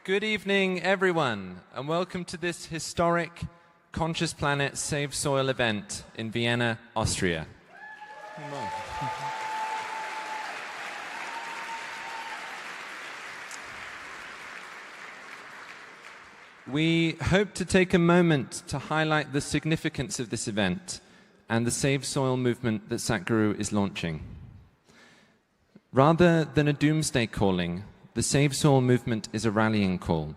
Good evening, everyone, and welcome to this historic Conscious Planet Save Soil event in Vienna, Austria. We hope to take a moment to highlight the significance of this event and the Save Soil movement that Sadhguru is launching. Rather than a doomsday calling, the Save Soil movement is a rallying call.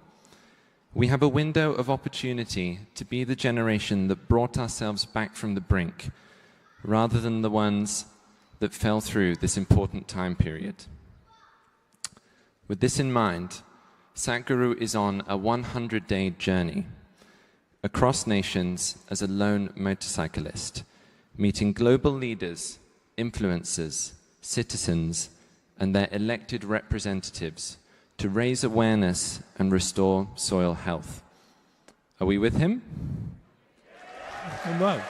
We have a window of opportunity to be the generation that brought ourselves back from the brink, rather than the ones that fell through this important time period. With this in mind, Sadhguru is on a 100-day journey across nations as a lone motorcyclist, meeting global leaders, influencers, citizens, and their elected representatives to raise awareness and restore soil health. Are we with him? Wow.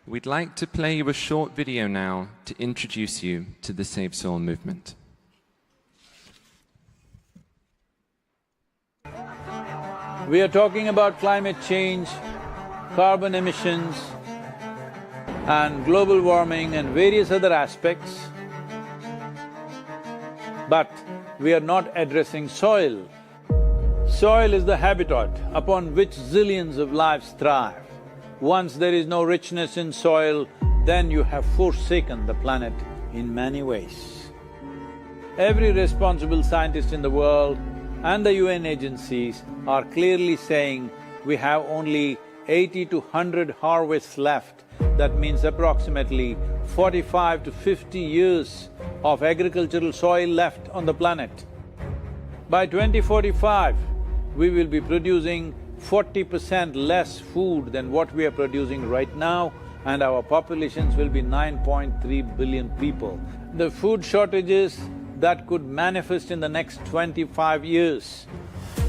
We'd like to play you a short video now to introduce you to the Save Soil movement. We are talking about climate change, carbon emissions, and global warming and various other aspects. But we are not addressing soil. Soil is the habitat upon which zillions of lives thrive. Once there is no richness in soil, then you have forsaken the planet in many ways. Every responsible scientist in the world and the UN agencies are clearly saying we have only 80 to 100 harvests left. That means approximately 45 to 50 years of agricultural soil left on the planet. By 2045, we will be producing 40% less food than what we are producing right now, and our populations will be 9.3 billion people. The food shortages that could manifest in the next 25 years,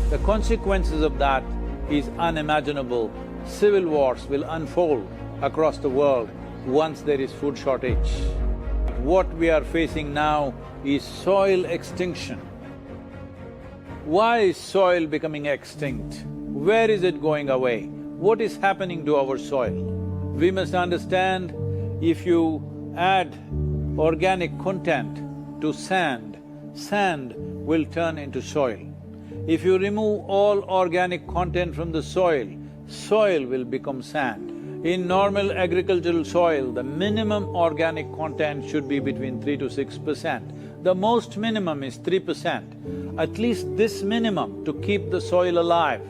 the consequences of that is unimaginable. Civil wars will unfold across the world once there is food shortage. What we are facing now is soil extinction. Why is soil becoming extinct? Where is it going away? What is happening to our soil? We must understand, if you add organic content to sand, sand will turn into soil. If you remove all organic content from the soil, soil will become sand. In normal agricultural soil, the minimum organic content should be between 3 to 6%. The most minimum is 3%. At least this minimum to keep the soil alive,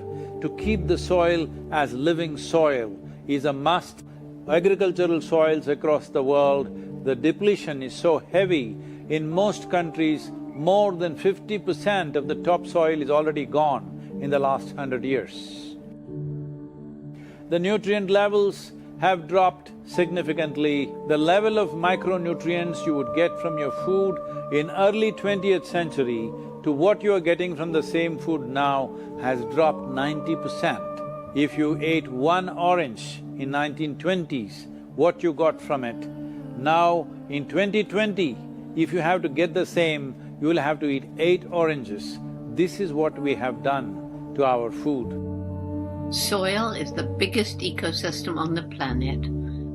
to keep the soil as living soil is a must. Agricultural soils across the world, the depletion is so heavy, in most countries, more than 50% of the topsoil is already gone in the last 100 years. The nutrient levels have dropped significantly. The level of micronutrients you would get from your food in early 20th century to what you are getting from the same food now has dropped 90%. If you ate one orange in 1920s, what you got from it, now in 2020, if you have to get the same, you will have to eat 8 oranges. This is what we have done to our food. Soil is the biggest ecosystem on the planet,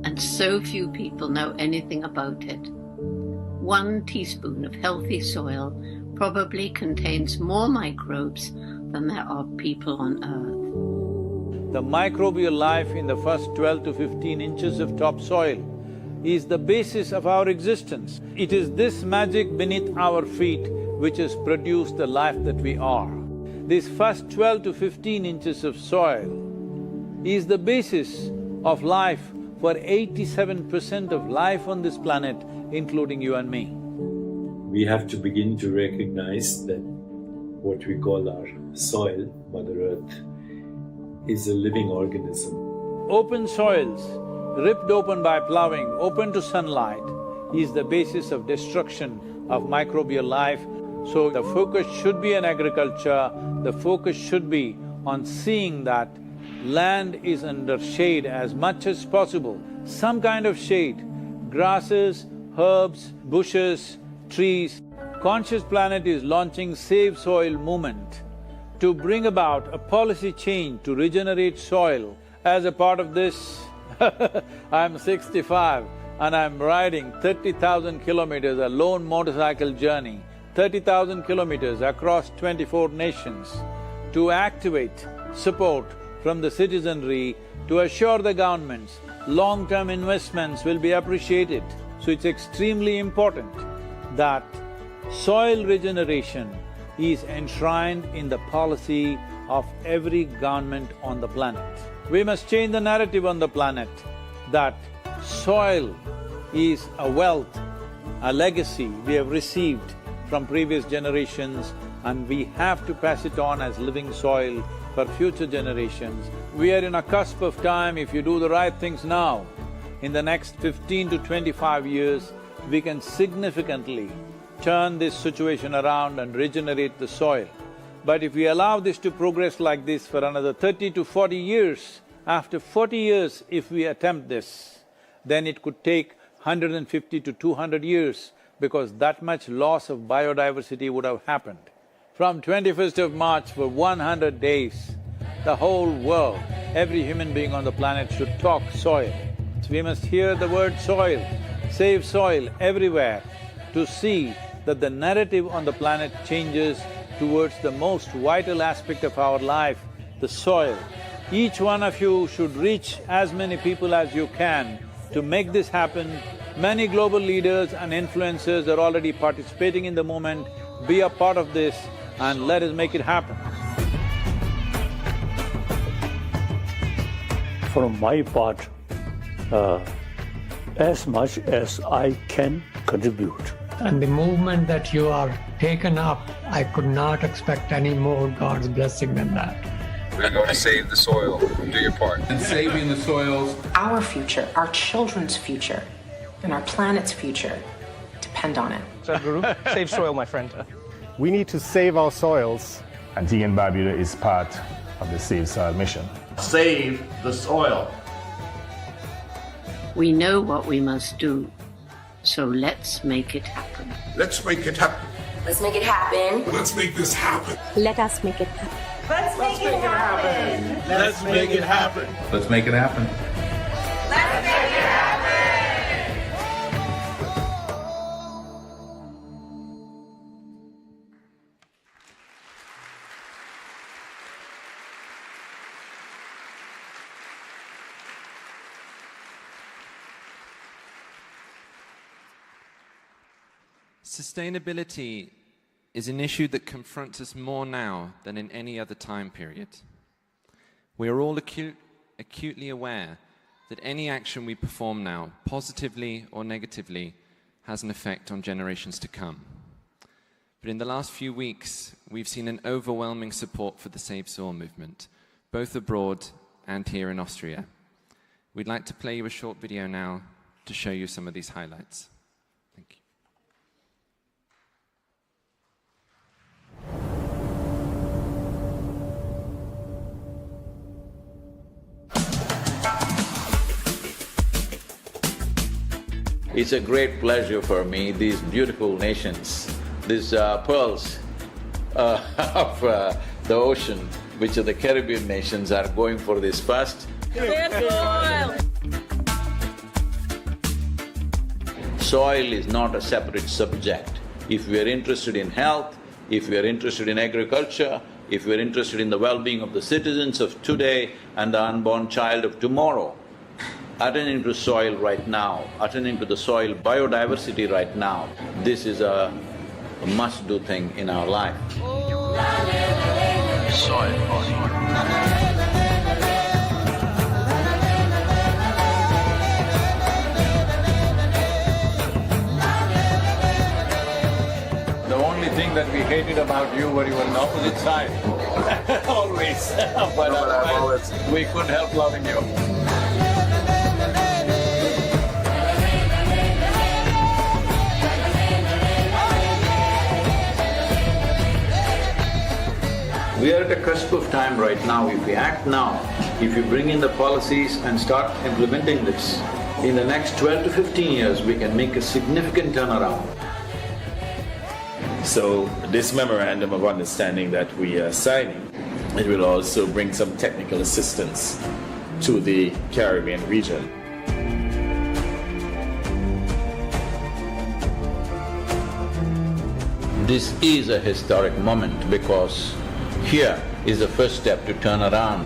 and so few people know anything about it. 1 teaspoon of healthy soil probably contains more microbes than there are people on Earth. The microbial life in the first 12 to 15 inches of topsoil is the basis of our existence. It is this magic beneath our feet which has produced the life that we are. This first 12 to 15 inches of soil is the basis of life for 87% of life on this planet, including you and me. We have to begin to recognize that what we call our soil, Mother Earth, is a living organism. Open soils, ripped open by ploughing, open to sunlight, is the basis of destruction of microbial life. So the focus should be on agriculture, the focus should be on seeing that land is under shade as much as possible, some kind of shade, grasses, herbs, bushes, trees. Conscious Planet is launching Save Soil movement to bring about a policy change to regenerate soil. As a part of this, I'm 65 and I'm riding 30,000 kilometers, a lone motorcycle journey, 30,000 kilometers across 24 nations to activate support from the citizenry to assure the governments long-term investments will be appreciated. So it's extremely important that soil regeneration is enshrined in the policy of every government on the planet. We must change the narrative on the planet that soil is a wealth, a legacy we have received from previous generations, and we have to pass it on as living soil for future generations. We are in a cusp of time. If you do the right things now, in the next 15 to 25 years, we can significantly turn this situation around and regenerate the soil. But if we allow this to progress like this for another 30 to 40 years, after 40 years if we attempt this, then it could take 150 to 200 years, because that much loss of biodiversity would have happened. From 21st of March for 100 days, the whole world, every human being on the planet should talk soil. So we must hear the word soil, save soil everywhere to see that the narrative on the planet changes towards the most vital aspect of our life, the soil. Each one of you should reach as many people as you can to make this happen. Many global leaders and influencers are already participating in the movement. Be a part of this and let us make it happen. from my part as much as I can contribute. And the movement that you are taken up, I could not expect any more God's blessing than that. We're going to save the soil. Do your part. And saving the soils. Our future, our children's future, and our planet's future depend on it. Sadhguru, save soil, my friend. We need to save our soils. Antigua and Barbuda is part of the Save Soil mission. Save the soil. We know what we must do, so let's make it happen. Let's make it happen. Let's make it happen. Let's make this happen. Let us make it happen. Let's make it happen. Let's make it happen. Let's make it happen. Let's make it happen. Sustainability is an issue that confronts us more now than in any other time period. We are all acutely aware that any action we perform now, positively or negatively, has an effect on generations to come. But in the last few weeks, we've seen an overwhelming support for the Save Soil movement, both abroad and here in Austria. We'd like to play you a short video now to show you some of these highlights. Thank you. It's a great pleasure for me, these beautiful nations, these pearls of the ocean, which are the Caribbean nations, are going for this first. Soil is not a separate subject. If we are interested in health, if we are interested in agriculture, if we are interested in the well-being of the citizens of today and the unborn child of tomorrow, attending to soil right now, attending to the soil biodiversity right now, this is a must-do thing in our life. Soil. The only thing that we hated about you were you were on the opposite side. Always. But otherwise, we couldn't help loving you. We are at a cusp of time right now. If we act now, if we bring in the policies and start implementing this, in the next 12 to 15 years, we can make a significant turnaround. So this memorandum of understanding that we are signing, it will also bring some technical assistance to the Caribbean region. This is a historic moment because here is the first step to turn around.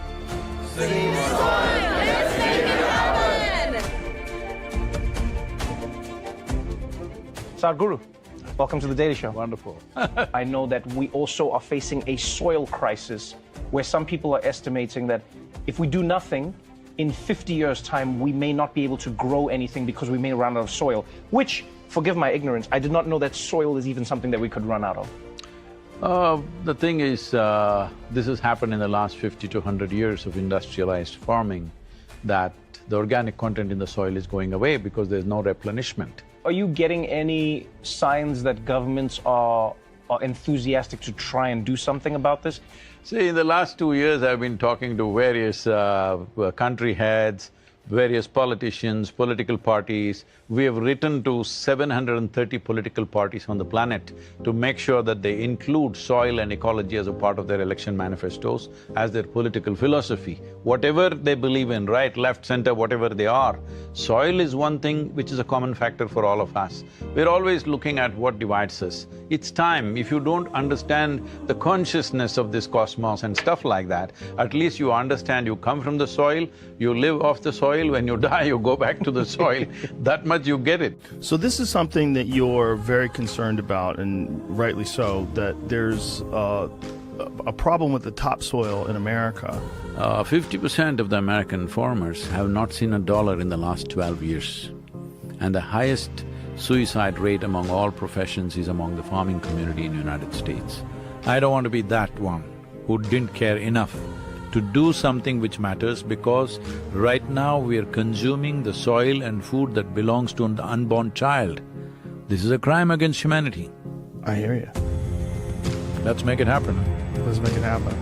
Sadhguru, welcome to the Daily Show. Wonderful. I know that we also are facing a soil crisis where some people are estimating that if we do nothing, in 50 years' time, we may not be able to grow anything because we may run out of soil, which, forgive my ignorance, I did not know that soil is even something that we could run out of. The thing is, this has happened in the last 50 to 100 years of industrialized farming, that the organic content in the soil is going away because there's no replenishment. Are you getting any signs that governments are enthusiastic to try and do something about this? See, in the last 2 years, I've been talking to various country heads, various politicians, political parties. We have written to 730 political parties on the planet to make sure that they include soil and ecology as a part of their election manifestos, as their political philosophy. Whatever they believe in, right, left, center, whatever they are, soil is one thing which is a common factor for all of us. We're always looking at what divides us. It's time, if you don't understand the consciousness of this cosmos and stuff like that, at least you understand you come from the soil, you live off the soil, when you die you go back to the soil, that much you get it. So this is something that you're very concerned about, and rightly so, that there's a problem with the topsoil in America. 50% of the American farmers have not seen a dollar in the last 12 years. And the highest suicide rate among all professions is among the farming community in the United States. I don't want to be that one who didn't care enough to do something which matters, because right now we are consuming the soil and food that belongs to the unborn child. This is a crime against humanity. I hear you. Let's make it happen. Let's make it happen.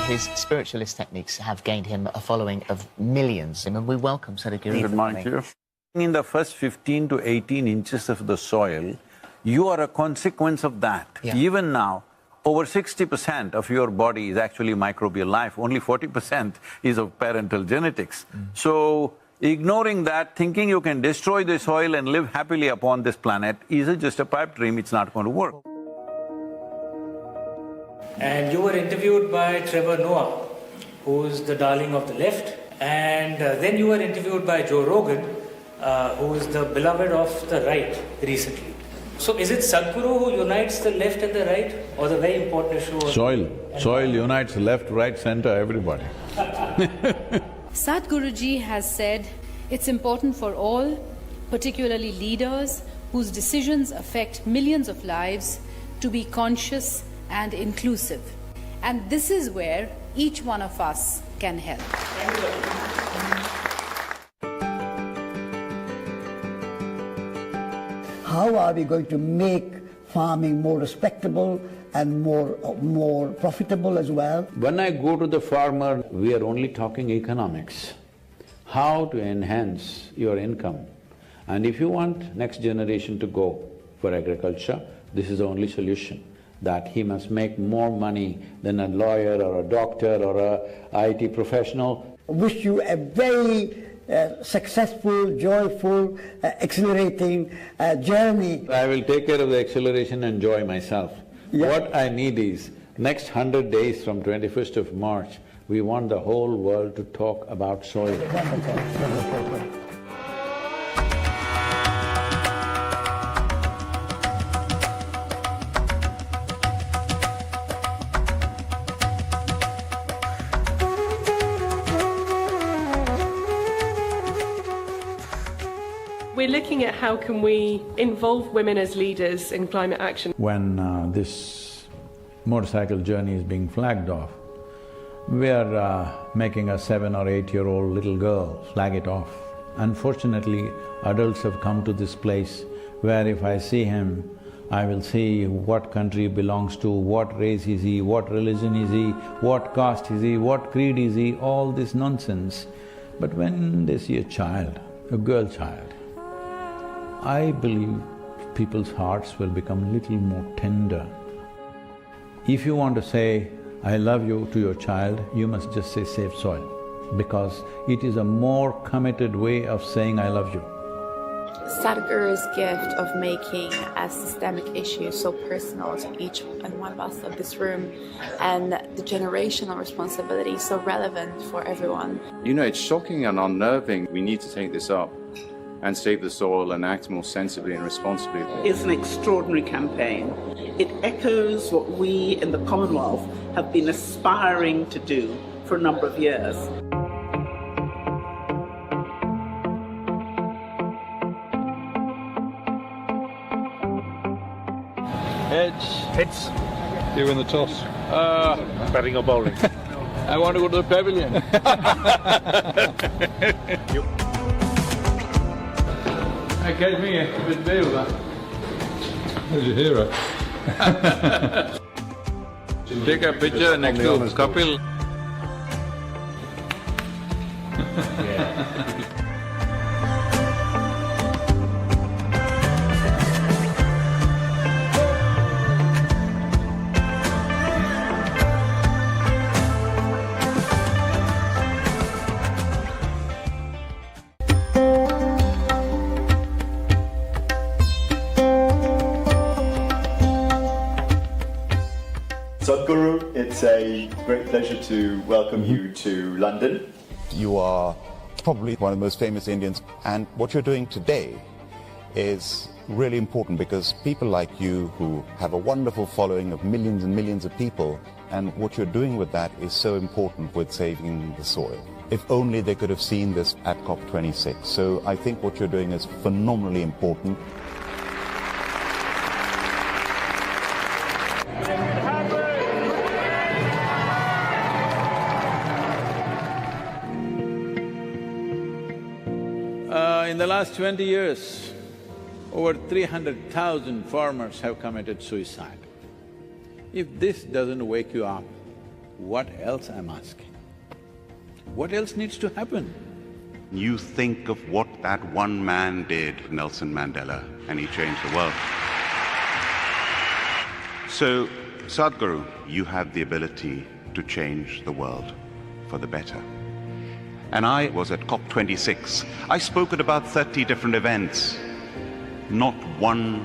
His spiritualist techniques have gained him a following of millions, and we welcome Sadhguru. Good morning to you. In the first 15 to 18 inches of the soil, you are a consequence of that. Yeah. Even now, over 60% of your body is actually microbial life, only 40% is of parental genetics. So, ignoring that, thinking you can destroy the soil and live happily upon this planet is just a pipe dream, it's not going to work. And you were interviewed by Trevor Noah, who's the darling of the left, and then you were interviewed by Joe Rogan, who is the beloved of the right recently. So is it Sadhguru who unites the left and the right, or the very important issue of… Soil unites left, right, center, everybody. Sadhguruji has said it's important for all, particularly leaders whose decisions affect millions of lives, to be conscious and inclusive. And this is where each one of us can help. How are we going to make farming more respectable and more profitable as well? When I go to the farmer, we are only talking economics. How to enhance your income. And if you want next generation to go for agriculture, this is the only solution. That he must make more money than a lawyer or a doctor or a IT professional. Wish you a very successful, joyful, exhilarating journey. I will take care of the exhilaration and joy myself. Yeah. What I need is, next 100 days from 21st of March, we want the whole world to talk about soil. We're looking at how can we involve women as leaders in climate action. When this motorcycle journey is being flagged off, we are making a 7 or 8-year-old little girl flag it off. Unfortunately, adults have come to this place where if I see him, I will see what country he belongs to, what race is he, what religion is he, what caste is he, what creed is he, all this nonsense. But when they see a child, a girl child, I believe people's hearts will become a little more tender. If you want to say, I love you to your child, you must just say save soil, because it is a more committed way of saying I love you. Sadhguru's gift of making a systemic issue so personal to each and one of us of this room, and the generational responsibility so relevant for everyone. You know, it's shocking and unnerving. We need to take this up and save the soil and act more sensibly and responsibly. It's an extraordinary campaign. It echoes what we in the Commonwealth have been aspiring to do for a number of years. Heads. Heads. You in the toss? Batting or bowling? I want to go to the pavilion. Hey, catch me a bit of that. Where's your hero? Take a picture next to Kapil. Sadhguru, it's a great pleasure to welcome you to London. You are probably one of the most famous Indians, and what you're doing today is really important because people like you who have a wonderful following of millions and millions of people, and what you're doing with that is so important with saving the soil. If only they could have seen this at COP26. So I think what you're doing is phenomenally important. In the last 20 years, over 300,000 farmers have committed suicide. If this doesn't wake you up, what else I'm asking? What else needs to happen? You think of what that one man did, Nelson Mandela, and he changed the world. So, Sadhguru, you have the ability to change the world for the better. And I was at COP26. I spoke at about 30 different events. Not one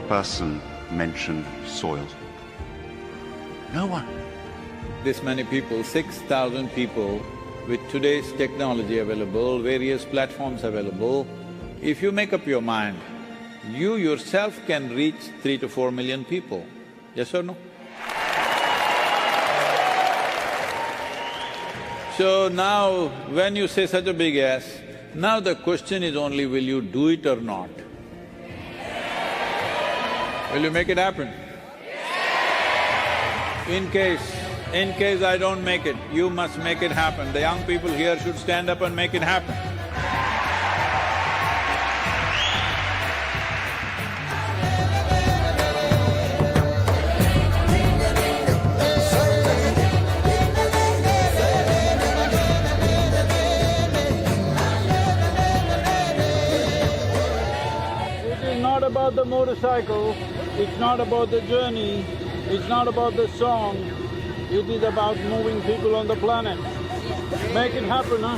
person mentioned soil. No one. This many people, 6,000 people, with today's technology available, various platforms available, if you make up your mind, you yourself can reach 3 to 4 million people. Yes or no? So now, when you say such a big yes, now the question is only will you do it or not? Will you make it happen? In case I don't make it, you must make it happen. The young people here should stand up and make it happen. It is not about the motorcycle, it's not about the journey, it's not about the song, it is about moving people on the planet. Make it happen, huh?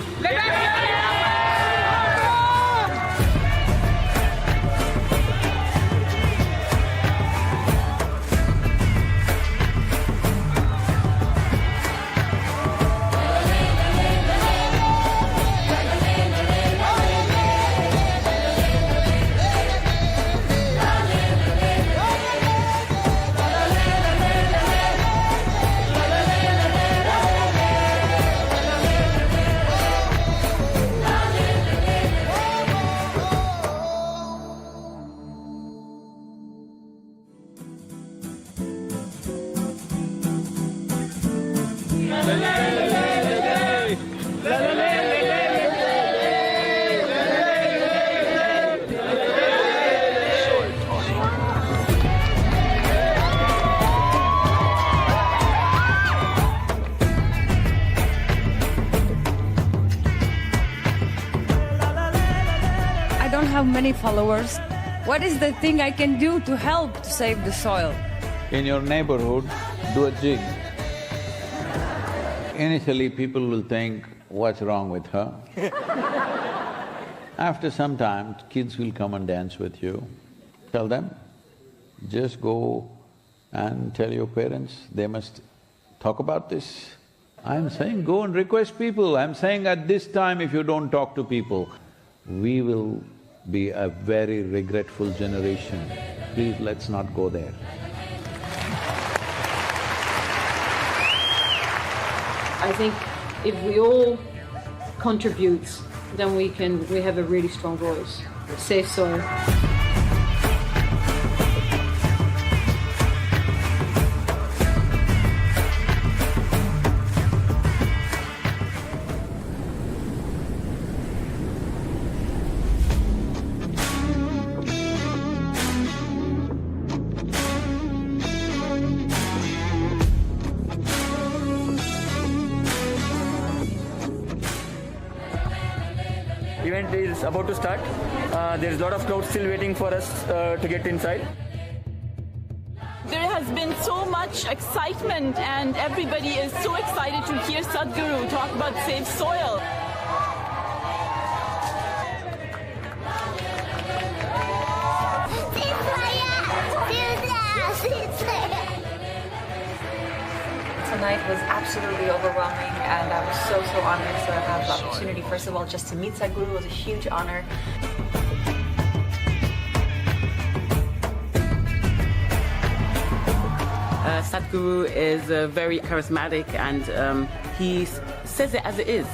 I don't have many followers. What is the thing I can do to help to save the soil? In your neighborhood, do a jig. Initially, people will think, what's wrong with her? After some time, kids will come and dance with you. Tell them, just go and tell your parents, they must talk about this. I'm saying go and request people. I'm saying at this time, if you don't talk to people, we will be a very regretful generation. Please, let's not go there. I think if we all contribute, then we have a really strong voice. Save soil. Event is about to start. There is a lot of crowd still waiting for us to get inside. There has been so much excitement and everybody is so excited to hear Sadhguru talk about Save Soil. was absolutely overwhelming, and I was so honored to have the opportunity. First of all, just to meet Sadhguru was a huge honor. Sadhguru is very charismatic, and he says it as it is.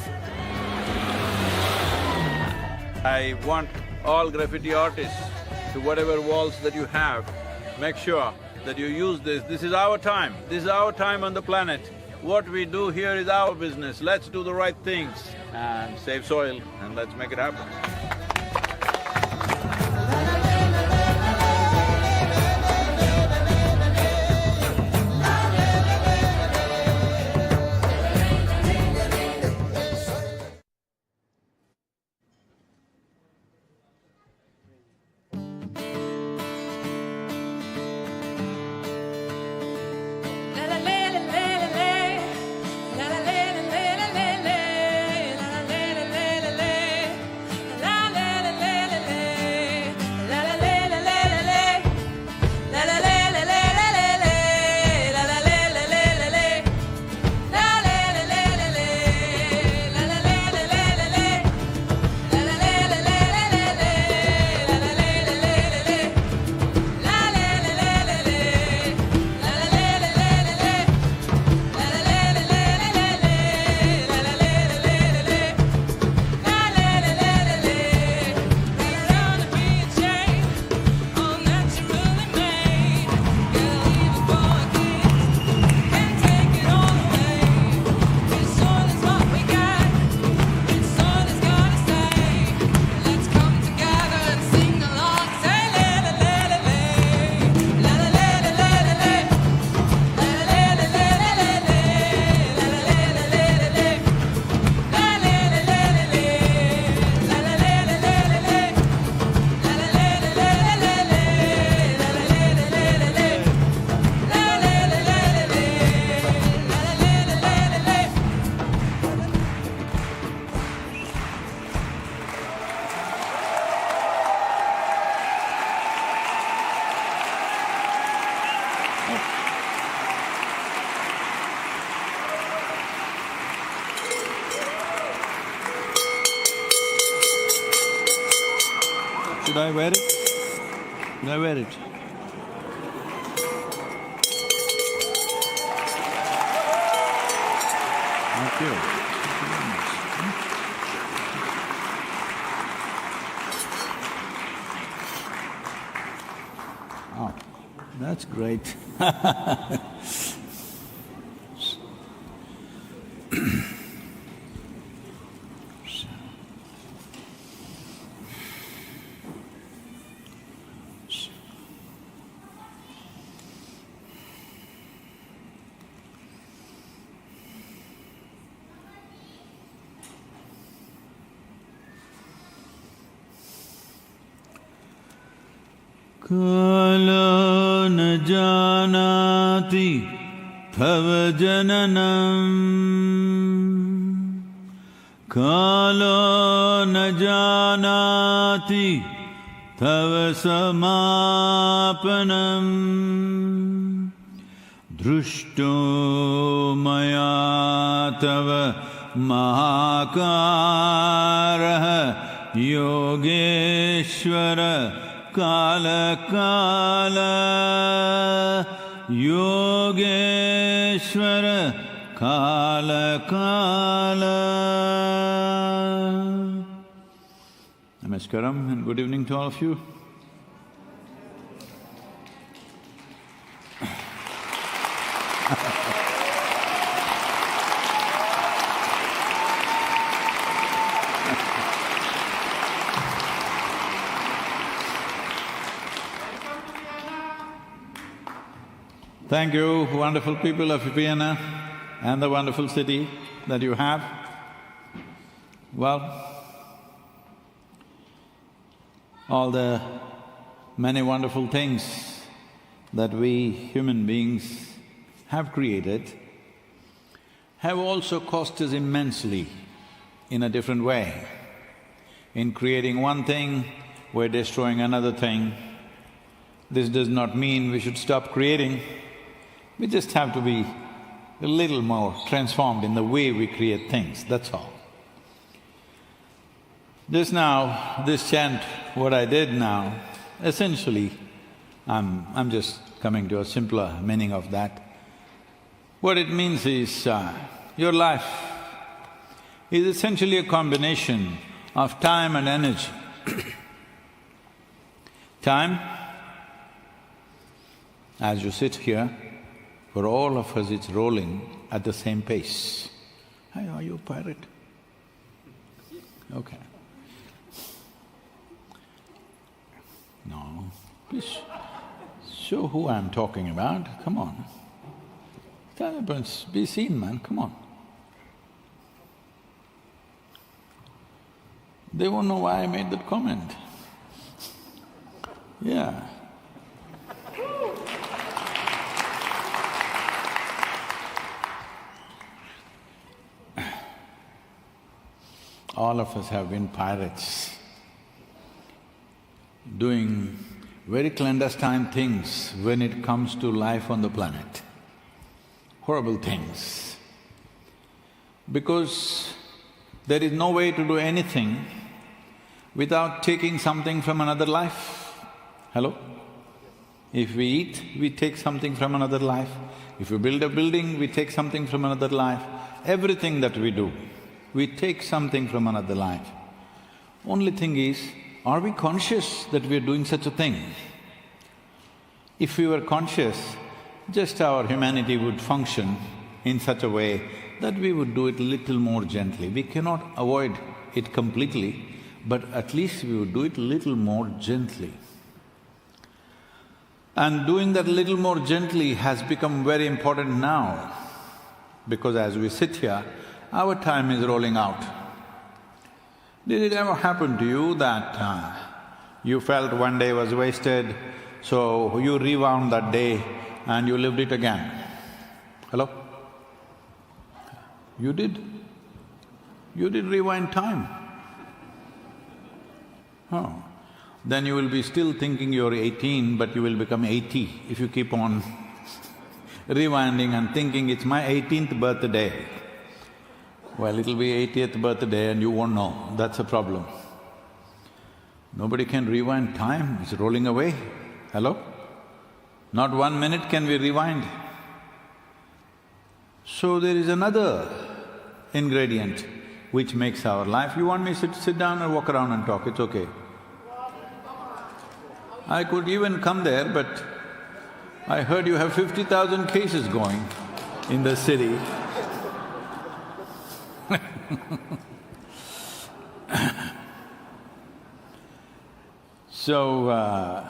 I want all graffiti artists, to whatever walls that you have, make sure that you use this. This is our time. This is our time on the planet. What we do here is our business. Let's do the right things and save soil, and let's make it happen. Should I wear it? Should I wear it? Thank you. Oh, that's great. Kala na janati tava jananam, kala na janati tava samapanam, drushto maya tava mahakaraha yogeshwara Kala Kala Yogeshwara Kala Kala. Namaskaram and good evening to all of you. Thank you, wonderful people of Vienna and the wonderful city that you have. Well, all the many wonderful things that we human beings have created have also cost us immensely in a different way. In creating one thing, we're destroying another thing. This does not mean we should stop creating. We just have to be a little more transformed in the way we create things, that's all. Just now, this chant, what I did now, essentially, I'm just coming to a simpler meaning of that. What it means is, your life is essentially a combination of time and energy. Time, as you sit here, for all of us it's rolling at the same pace. Hey, are you a pirate? Okay. No, please show who I'm talking about, come on. Be seen, man, come on. They won't know why I made that comment. Yeah. All of us have been pirates, doing very clandestine things when it comes to life on the planet. Horrible things. Because there is no way to do anything without taking something from another life. Hello? If we eat, we take something from another life. If we build a building, we take something from another life. Everything that we do, we take something from another life. Only thing is, are we conscious that we are doing such a thing? If we were conscious, just our humanity would function in such a way that we would do it a little more gently. We cannot avoid it completely, but at least we would do it a little more gently. And doing that little more gently has become very important now, because as we sit here, our time is rolling out. Did it ever happen to you that you felt one day was wasted, so you rewound that day and you lived it again? Hello? You did? You did rewind time. Oh, then you will be still thinking you're 18, but you will become 80 if you keep on rewinding and thinking, it's my 18th birthday. Well, it'll be 80th birthday and you won't know, that's a problem. Nobody can rewind time, it's rolling away. Hello? Not 1 minute can we rewind. So there is another ingredient which makes our life. You want me to sit down or walk around and talk, it's okay. I could even come there, but I heard you have 50,000 cases going in the city. So,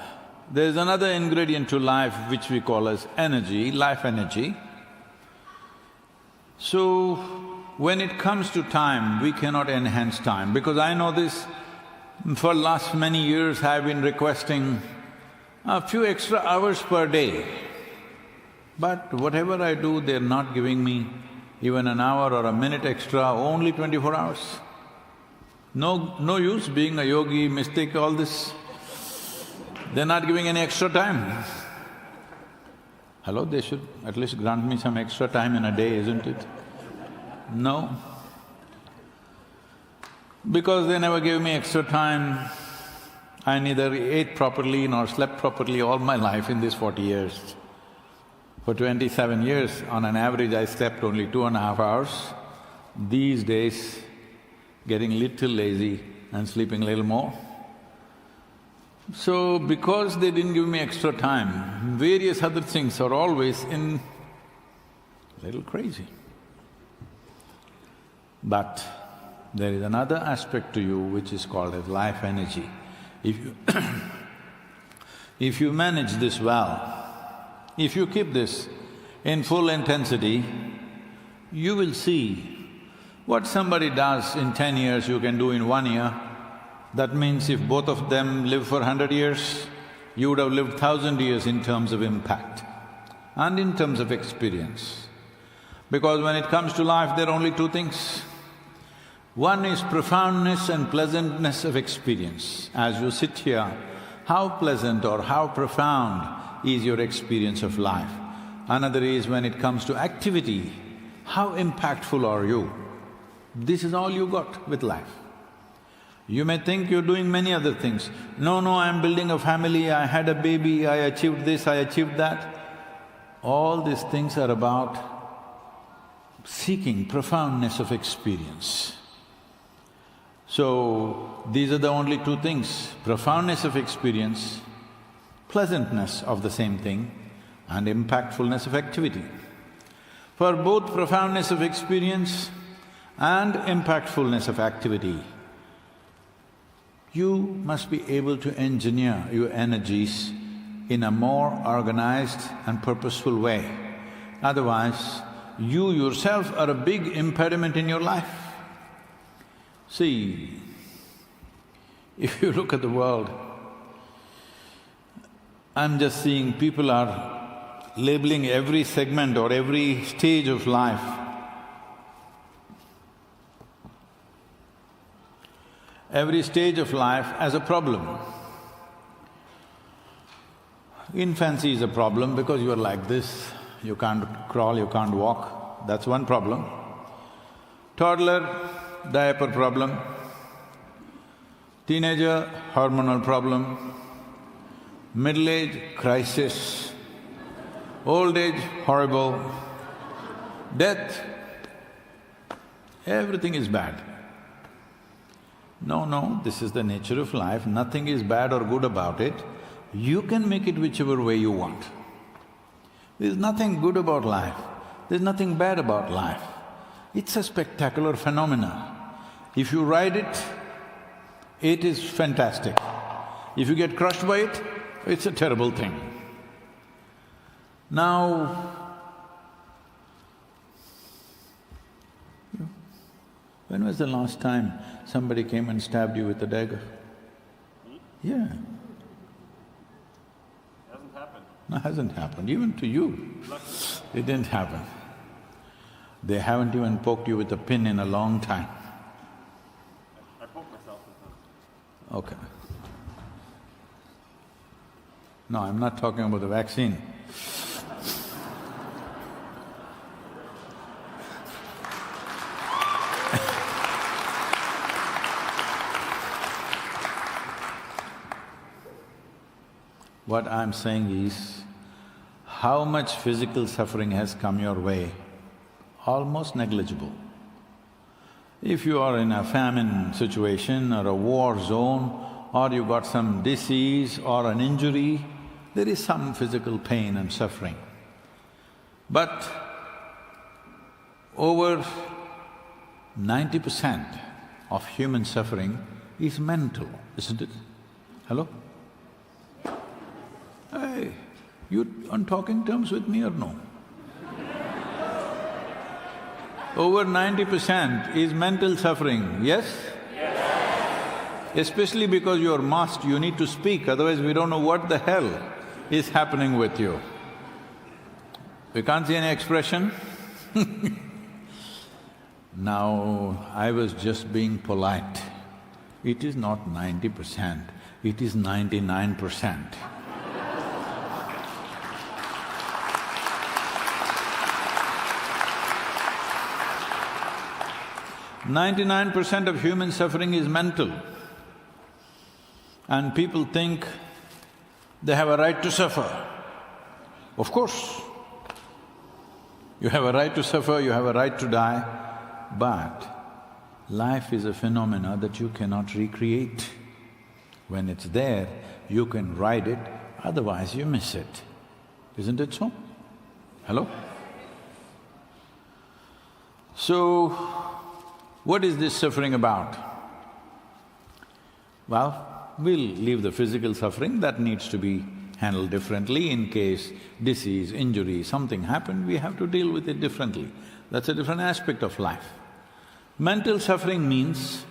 there's another ingredient to life which we call as energy, life energy. So, when it comes to time, we cannot enhance time, because I know this, for last many years I've been requesting a few extra hours per day. But whatever I do, they're not giving me even an hour or a minute extra, only 24 hours. No use being a yogi, mystic, all this. They're not giving any extra time. Hello, they should at least grant me some extra time in a day, isn't it? No. Because they never gave me extra time, I neither ate properly nor slept properly all my life in these 40 years. For 27 years, on an average, I slept only 2.5 hours. These days, getting little lazy and sleeping a little more. So, because they didn't give me extra time, various other things are always in little crazy. But there is another aspect to you which is called as life energy. If you manage this well, if you keep this in full intensity, you will see what somebody does in 10 years you can do in 1 year. That means if both of them live for 100 years, you would have lived 1,000 years in terms of impact and in terms of experience. Because when it comes to life, there are only two things. One is profoundness and pleasantness of experience. As you sit here, how pleasant or how profound is your experience of life? Another is when it comes to activity, how impactful are you? This is all you got with life. You may think you're doing many other things. No, I'm building a family, I had a baby, I achieved this, I achieved that. All these things are about seeking profoundness of experience. So, these are the only two things, profoundness of experience, pleasantness of the same thing, and impactfulness of activity. For both profoundness of experience and impactfulness of activity, you must be able to engineer your energies in a more organized and purposeful way. Otherwise, you yourself are a big impediment in your life. See, if you look at the world, I'm just seeing people are labeling every segment or every stage of life as a problem. Infancy is a problem because you are like this, you can't crawl, you can't walk, that's one problem. Toddler, diaper problem. Teenager, hormonal problem. Middle age, crisis. Old age, horrible. Death, everything is bad. No, this is the nature of life, nothing is bad or good about it. You can make it whichever way you want. There's nothing good about life, there's nothing bad about life. It's a spectacular phenomena. If you ride it, it is fantastic. If you get crushed by it, it's a terrible thing. Now, when was the last time somebody came and stabbed you with a dagger? Yeah. Hasn't happened. No, hasn't happened, even to you. It didn't happen. They haven't even poked you with a pin in a long time. I poked myself with them. Okay. No, I'm not talking about the vaccine. What I'm saying is, how much physical suffering has come your way? Almost negligible. If you are in a famine situation or a war zone, or you got some disease or an injury, there is some physical pain and suffering. But over 90% of human suffering is mental, isn't it? Hello? Hey, you on talking terms with me or no? Over 90% is mental suffering, yes? Yes. Especially because you are masked, you need to speak, otherwise we don't know what the hell is happening with you. We can't see any expression. Now, I was just being polite. It is not 90%, it is 99%. 99% of human suffering is mental. And people think they have a right to suffer. Of course, you have a right to suffer, you have a right to die, but life is a phenomena that you cannot recreate. When it's there, you can ride it, otherwise you miss it. Isn't it so? Hello? So, what is this suffering about? Well, we'll leave the physical suffering, that needs to be handled differently. In case disease, injury, something happened, we have to deal with it differently. That's a different aspect of life. Mental suffering means,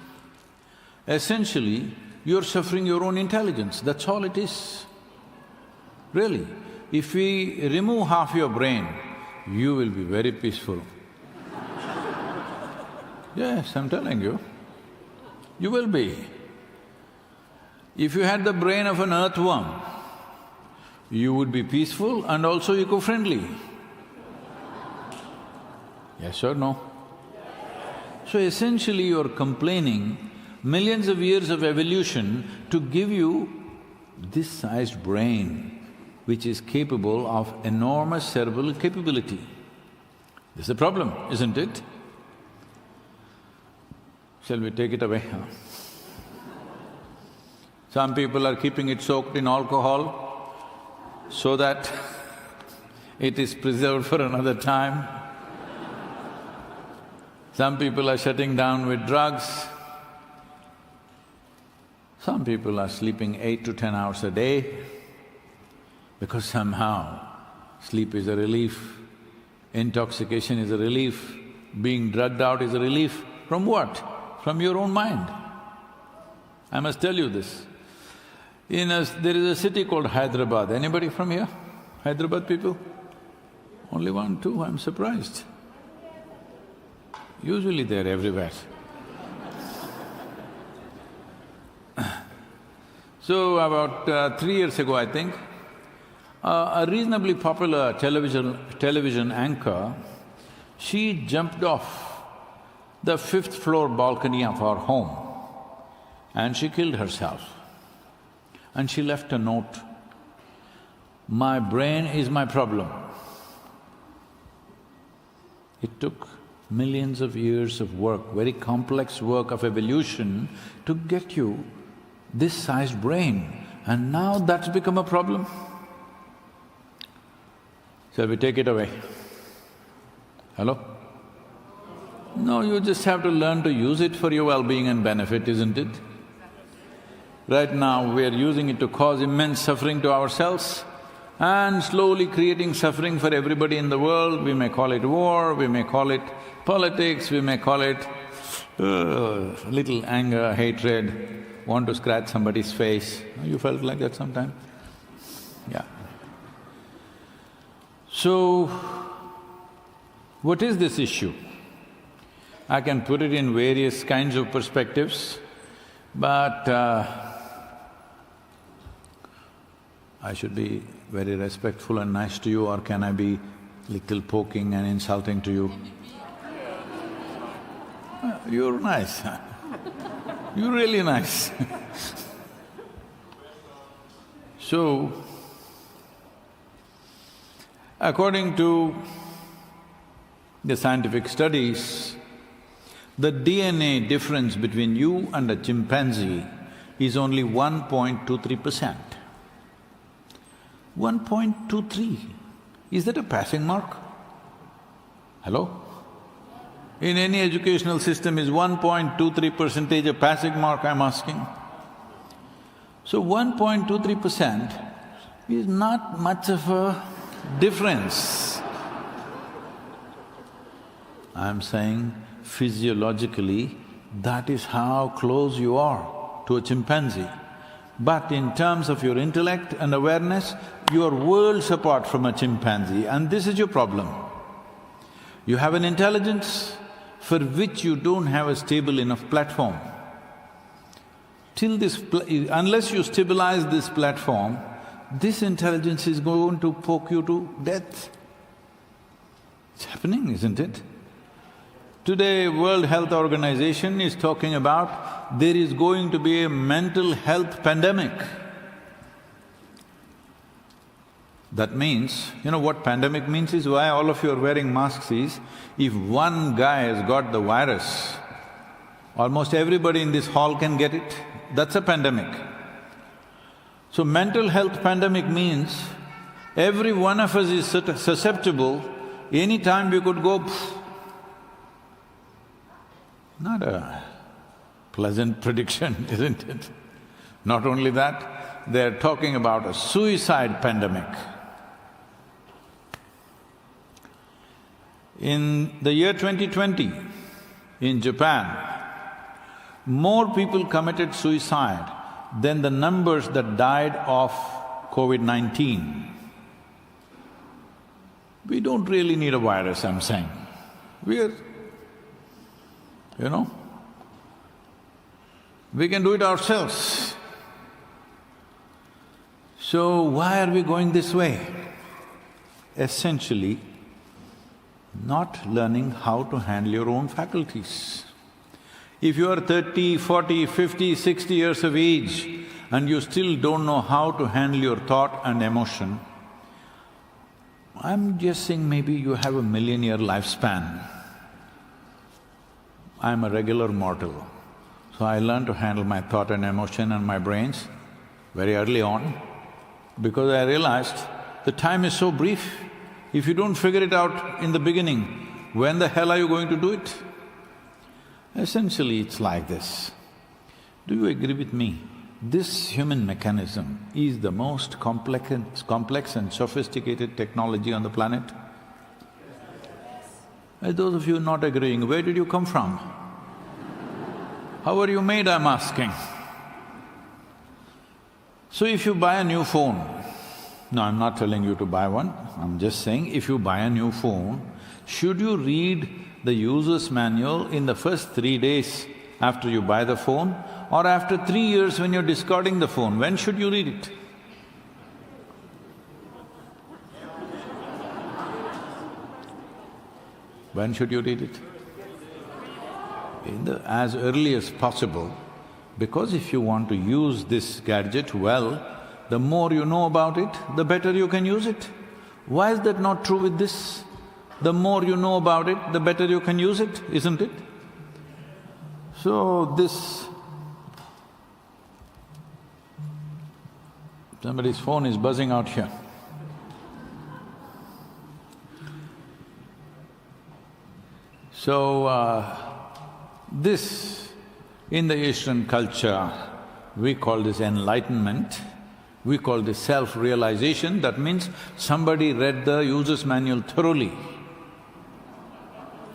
essentially, you're suffering your own intelligence, that's all it is. Really, if we remove half your brain, you will be very peaceful. Yes, I'm telling you, you will be. If you had the brain of an earthworm, you would be peaceful and also eco-friendly. Yes or no? So essentially you're complaining millions of years of evolution to give you this sized brain, which is capable of enormous cerebral capability. This is a problem, isn't it? Shall we take it away? Some people are keeping it soaked in alcohol so that it is preserved for another time. Some people are shutting down with drugs. Some people are sleeping 8 to 10 hours a day because somehow sleep is a relief, intoxication is a relief, being drugged out is a relief. From what? From your own mind. I must tell you this. There is a city called Hyderabad. Anybody from here? Hyderabad people? Only one, two, I'm surprised. Usually they're everywhere. So about 3 years ago, I think, a reasonably popular television anchor, she jumped off the 5th floor balcony of our home and she killed herself. And she left a note, "My brain is my problem." It took millions of years of work, very complex work of evolution to get you this sized brain, and now that's become a problem. Shall we take it away? Hello? No, you just have to learn to use it for your well-being and benefit, isn't it? Right now, we are using it to cause immense suffering to ourselves and slowly creating suffering for everybody in the world. We may call it war, we may call it politics, we may call it little anger, hatred, want to scratch somebody's face. You felt like that sometime? Yeah. So, what is this issue? I can put it in various kinds of perspectives, but I should be very respectful and nice to you, or can I be little poking and insulting to you? You're nice, you're really nice. So, according to the scientific studies, the DNA difference between you and a chimpanzee is only 1.23%. 1.23, is that a passing mark? Hello? In any educational system, is 1.23% a passing mark, I'm asking? So 1.23% is not much of a difference. I'm saying physiologically, that is how close you are to a chimpanzee. But in terms of your intellect and awareness, you are worlds apart from a chimpanzee, and this is your problem. You have an intelligence for which you don't have a stable enough platform. Unless you stabilize this platform, this intelligence is going to poke you to death. It's happening, isn't it? Today, World Health Organization is talking about there is going to be a mental health pandemic. That means, you know what pandemic means is why all of you are wearing masks is, if one guy has got the virus, almost everybody in this hall can get it, that's a pandemic. So mental health pandemic means every one of us is susceptible, any time we could go Not a pleasant prediction, isn't it? Not only that, they're talking about a suicide pandemic. In the year 2020, in Japan, more people committed suicide than the numbers that died of COVID-19. We don't really need a virus, I'm saying. We're, we can do it ourselves. So why are we going this way? Essentially, not learning how to handle your own faculties. If you are 30, 40, 50, 60 years of age and you still don't know how to handle your thought and emotion, I'm just saying maybe you have a million-year lifespan. I'm a regular mortal, so I learned to handle my thought and emotion and my brains very early on because I realized the time is so brief. If you don't figure it out in the beginning, when the hell are you going to do it? Essentially, it's like this. Do you agree with me? This human mechanism is the most complex and sophisticated technology on the planet. Those of you not agreeing, where did you come from? How are you made, I'm asking? So if you buy a new phone, no, I'm not telling you to buy one, I'm just saying if you buy a new phone, should you read the user's manual in the first 3 days after you buy the phone, or after 3 years when you're discarding the phone? When should you read it? When should you read it? As early as possible, because if you want to use this gadget well, the more you know about it, the better you can use it. Why is that not true with this? The more you know about it, the better you can use it, isn't it? So this… somebody's phone is buzzing out here. So, this, in the Eastern culture, we call this enlightenment, we call this self-realization. That means somebody read the user's manual thoroughly,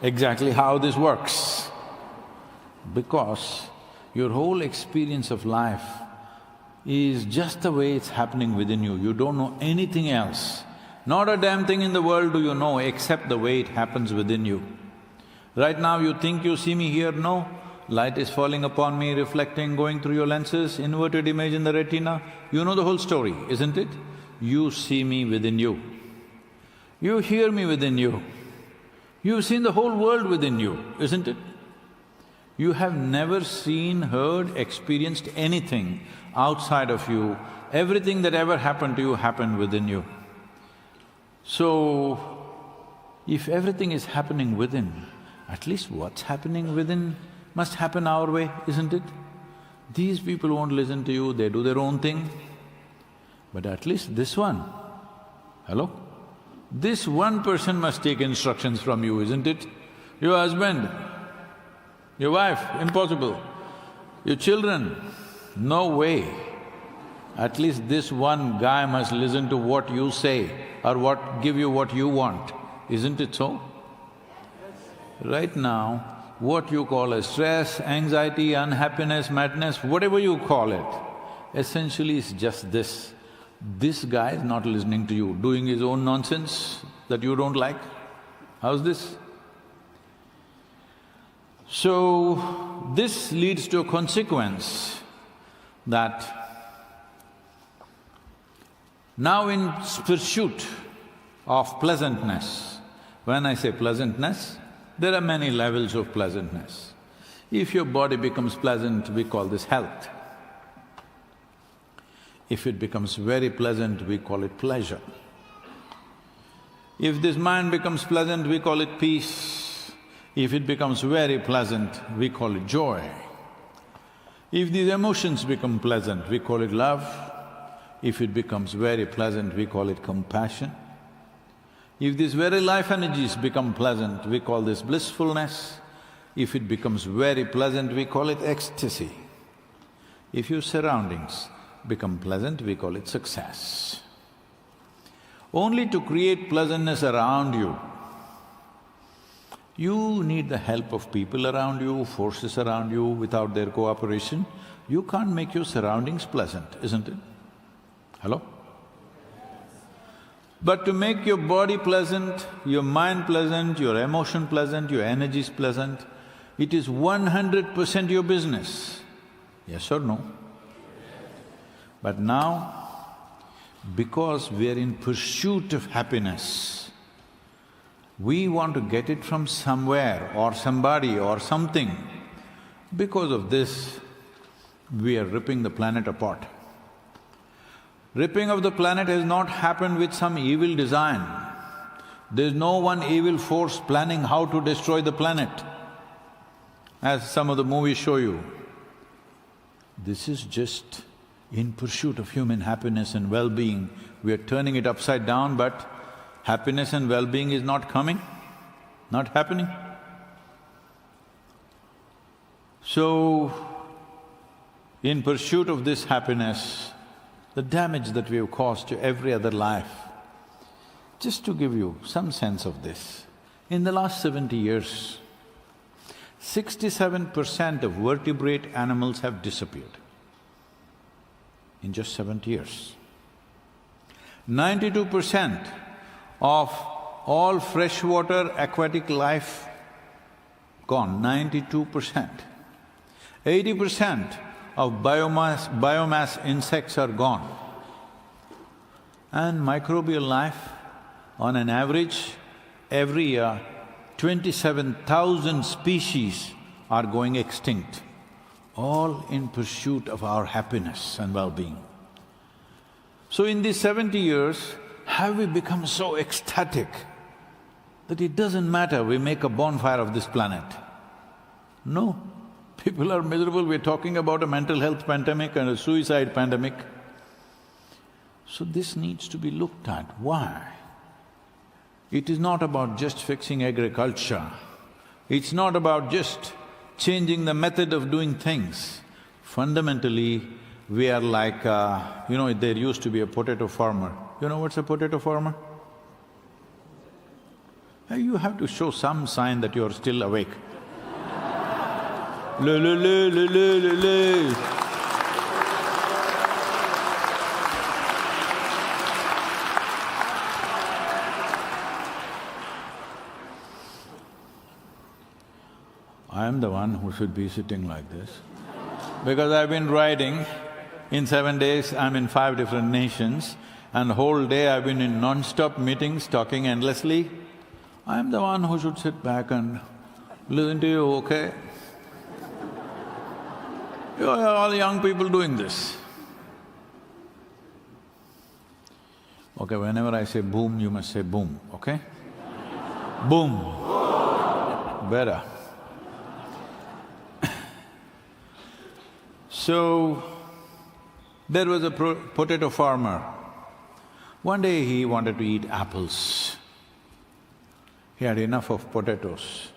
exactly how this works. Because your whole experience of life is just the way it's happening within you, you don't know anything else. Not a damn thing in the world do you know except the way it happens within you. Right now you think you see me here, no. Light is falling upon me, reflecting, going through your lenses, inverted image in the retina. You know the whole story, isn't it? You see me within you. You hear me within you. You've seen the whole world within you, isn't it? You have never seen, heard, experienced anything outside of you. Everything that ever happened to you happened within you. So, if everything is happening within, at least what's happening within must happen our way, isn't it? These people won't listen to you, they do their own thing. But at least this one, hello? This one person must take instructions from you, isn't it? Your husband, your wife, impossible. Your children, no way. At least this one guy must listen to what you say or give you what you want, isn't it so? Right now, what you call as stress, anxiety, unhappiness, madness, whatever you call it, essentially is just this. This guy is not listening to you, doing his own nonsense that you don't like. How's this? So, this leads to a consequence that now in pursuit of pleasantness, when I say pleasantness, there are many levels of pleasantness. If your body becomes pleasant, we call this health. If it becomes very pleasant, we call it pleasure. If this mind becomes pleasant, we call it peace. If it becomes very pleasant, we call it joy. If these emotions become pleasant, we call it love. If it becomes very pleasant, we call it compassion. If these very life energies become pleasant, we call this blissfulness. If it becomes very pleasant, we call it ecstasy. If your surroundings become pleasant, we call it success. Only to create pleasantness around you, you need the help of people around you, forces around you. Without their cooperation, you can't make your surroundings pleasant, isn't it? Hello? But to make your body pleasant, your mind pleasant, your emotion pleasant, your energies pleasant, it is 100% your business. Yes or no? But now, because we are in pursuit of happiness, We want to get it from somewhere or somebody or something. Because of this, we are ripping the planet apart. Ripping of the planet has not happened with some evil design. There's no one evil force planning how to destroy the planet, as some of the movies show you. This is just in pursuit of human happiness and well-being. We are turning it upside down, but happiness and well-being is not coming, not happening. So, in pursuit of this happiness, the damage that we have caused to every other life, just to give you some sense of this, in the last 70 years, 67% of vertebrate animals have disappeared in just 70 years. 92% of all freshwater aquatic life gone, 92%. 80% of biomass insects are gone. And microbial life, on an average, every year, 27,000 species are going extinct, all in pursuit of our happiness and well-being. So in these 70 years, have we become so ecstatic that it doesn't matter, we make a bonfire of this planet? No, people are miserable. We're talking about a mental health pandemic and a suicide pandemic. So this needs to be looked at. Why? It is not about just fixing agriculture. It's not about just changing the method of doing things. Fundamentally, we are like, there used to be a potato farmer. You know what's a potato farmer? You have to show some sign that you're still awake. Le le le le le le le. I am the one who should be sitting like this, because I've been riding. In 7 days, I'm in 5 different nations, and whole day I've been in non-stop meetings, talking endlessly. I am the one who should sit back and listen to you, okay? You are all young people doing this. Okay, whenever I say boom, you must say boom, okay? Boom. Better. So, there was a potato farmer. One day he wanted to eat apples. He had enough of potatoes.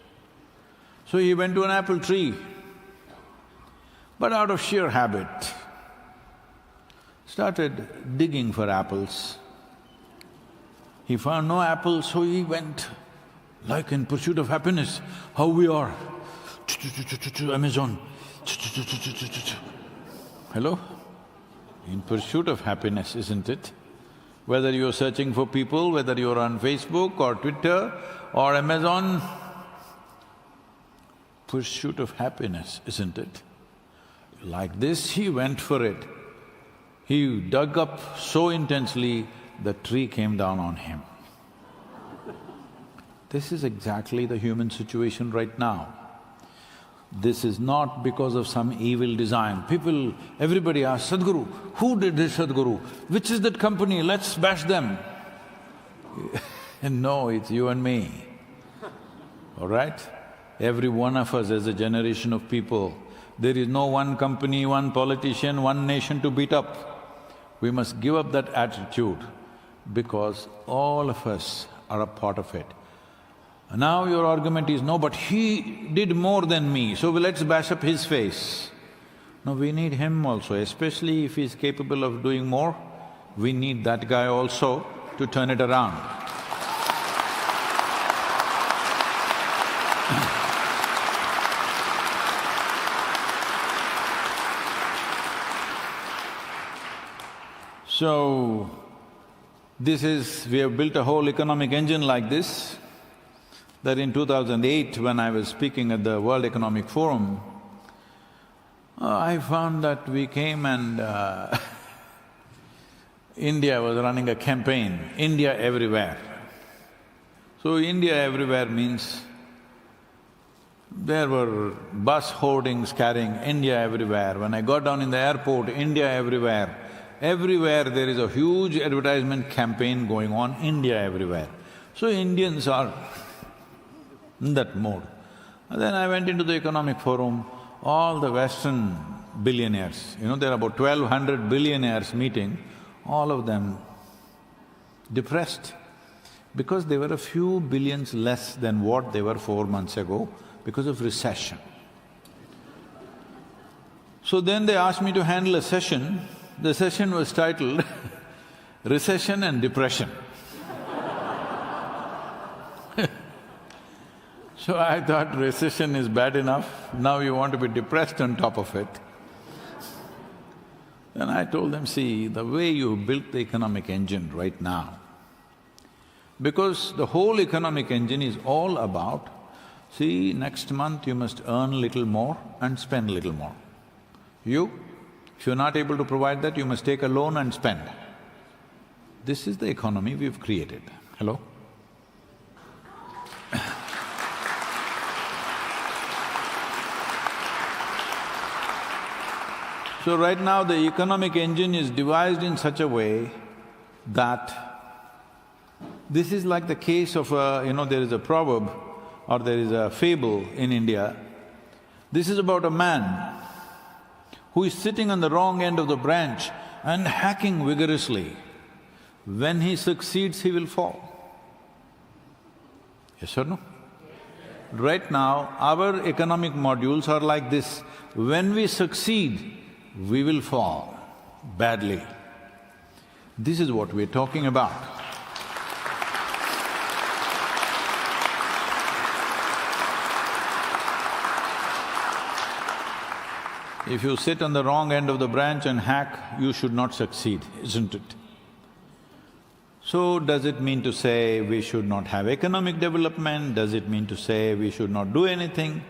So he went to an apple tree. But out of sheer habit, started digging for apples. He found no apples, so he went like in pursuit of happiness, how we are. Amazon. Hello? In pursuit of happiness, isn't it? Whether you're searching for people, whether you're on Facebook or Twitter or Amazon, pursuit of happiness, isn't it? Like this, he went for it. He dug up so intensely, the tree came down on him. This is exactly the human situation right now. This is not because of some evil design. People, everybody asks, Sadhguru, who did this, Sadhguru? Which is that company? Let's bash them. No, it's you and me, all right? Every one of us as a generation of people, there is no one company, one politician, one nation to beat up. We must give up that attitude because all of us are a part of it. Now your argument is, no, but he did more than me, so let's bash up his face. No, we need him also, especially if he's capable of doing more, we need that guy also to turn it around. So, we have built a whole economic engine like this, that in 2008, when I was speaking at the World Economic Forum, I found that we came and India was running a campaign, India everywhere. So India everywhere means there were bus hoardings carrying India everywhere. When I got down in the airport, India everywhere. Everywhere there is a huge advertisement campaign going on, India everywhere. So Indians are in that mode. And then I went into the economic forum, all the Western billionaires, there are about 1,200 billionaires meeting, all of them depressed because they were a few billions less than what they were 4 months ago because of recession. So then they asked me to handle a session. The session was titled Recession and Depression. So I thought recession is bad enough, now you want to be depressed on top of it. Then I told them, see, the way you built the economic engine right now, because the whole economic engine is all about, see, next month you must earn little more and spend little more. If you're not able to provide that, you must take a loan and spend. This is the economy we've created. Hello? So right now the economic engine is devised in such a way that this is like the case of there is a proverb or there is a fable in India. This is about a man who is sitting on the wrong end of the branch and hacking vigorously. When he succeeds, he will fall. Yes or no? Right now, our economic modules are like this. When we succeed, we will fall badly. This is what we're talking about. If you sit on the wrong end of the branch and hack, you should not succeed, isn't it? So, does it mean to say we should not have economic development? Does it mean to say we should not do anything?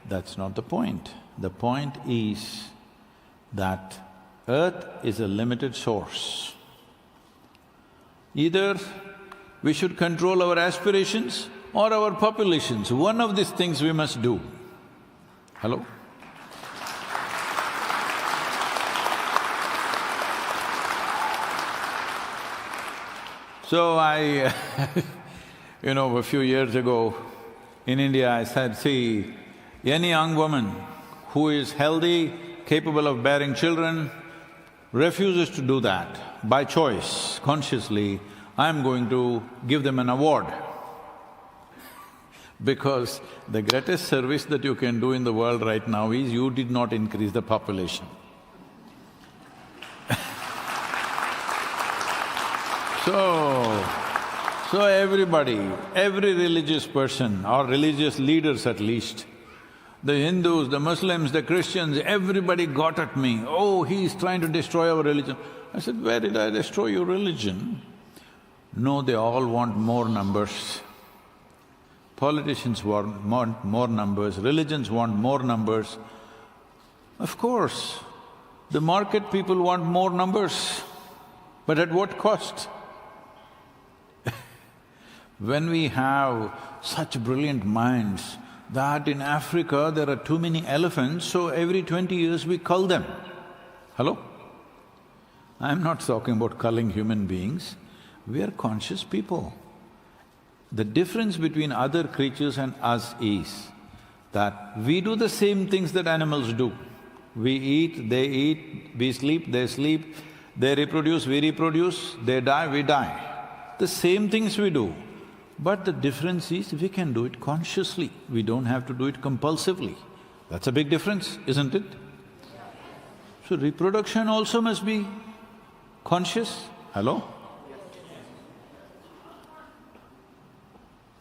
That's not the point. The point is that Earth is a limited source. Either we should control our aspirations or our populations. One of these things we must do. Hello? So I a few years ago in India I said, see, any young woman who is healthy, capable of bearing children, refuses to do that by choice, consciously, I'm going to give them an award. Because the greatest service that you can do in the world right now is you did not increase the population. So everybody, every religious person or religious leaders at least, the Hindus, the Muslims, the Christians, everybody got at me, oh, he's trying to destroy our religion. I said, where did I destroy your religion? No, they all want more numbers. Politicians want more numbers, religions want more numbers. Of course, the market people want more numbers, but at what cost? When we have such brilliant minds that in Africa there are too many elephants, so every 20 years we cull them. Hello? I'm not talking about culling human beings, we are conscious people. The difference between other creatures and us is that we do the same things that animals do. We eat, they eat, we sleep, they sleep, they reproduce, we reproduce, they die, we die. The same things we do. But the difference is we can do it consciously, we don't have to do it compulsively. That's a big difference, isn't it? So reproduction also must be conscious. Hello?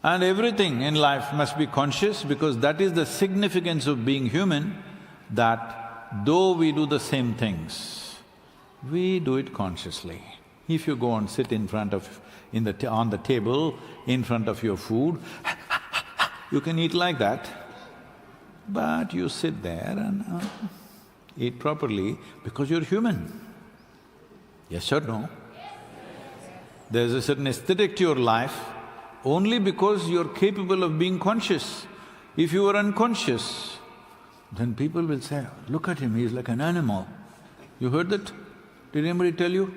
And everything in life must be conscious because that is the significance of being human, that though we do the same things, we do it consciously. If you go and sit in front of… on the table, in front of your food, you can eat like that, but you sit there and eat properly because you're human. Yes or no? There's a certain aesthetic to your life only because you're capable of being conscious. If you were unconscious, then people will say, look at him, he's like an animal. You heard that? Did anybody tell you?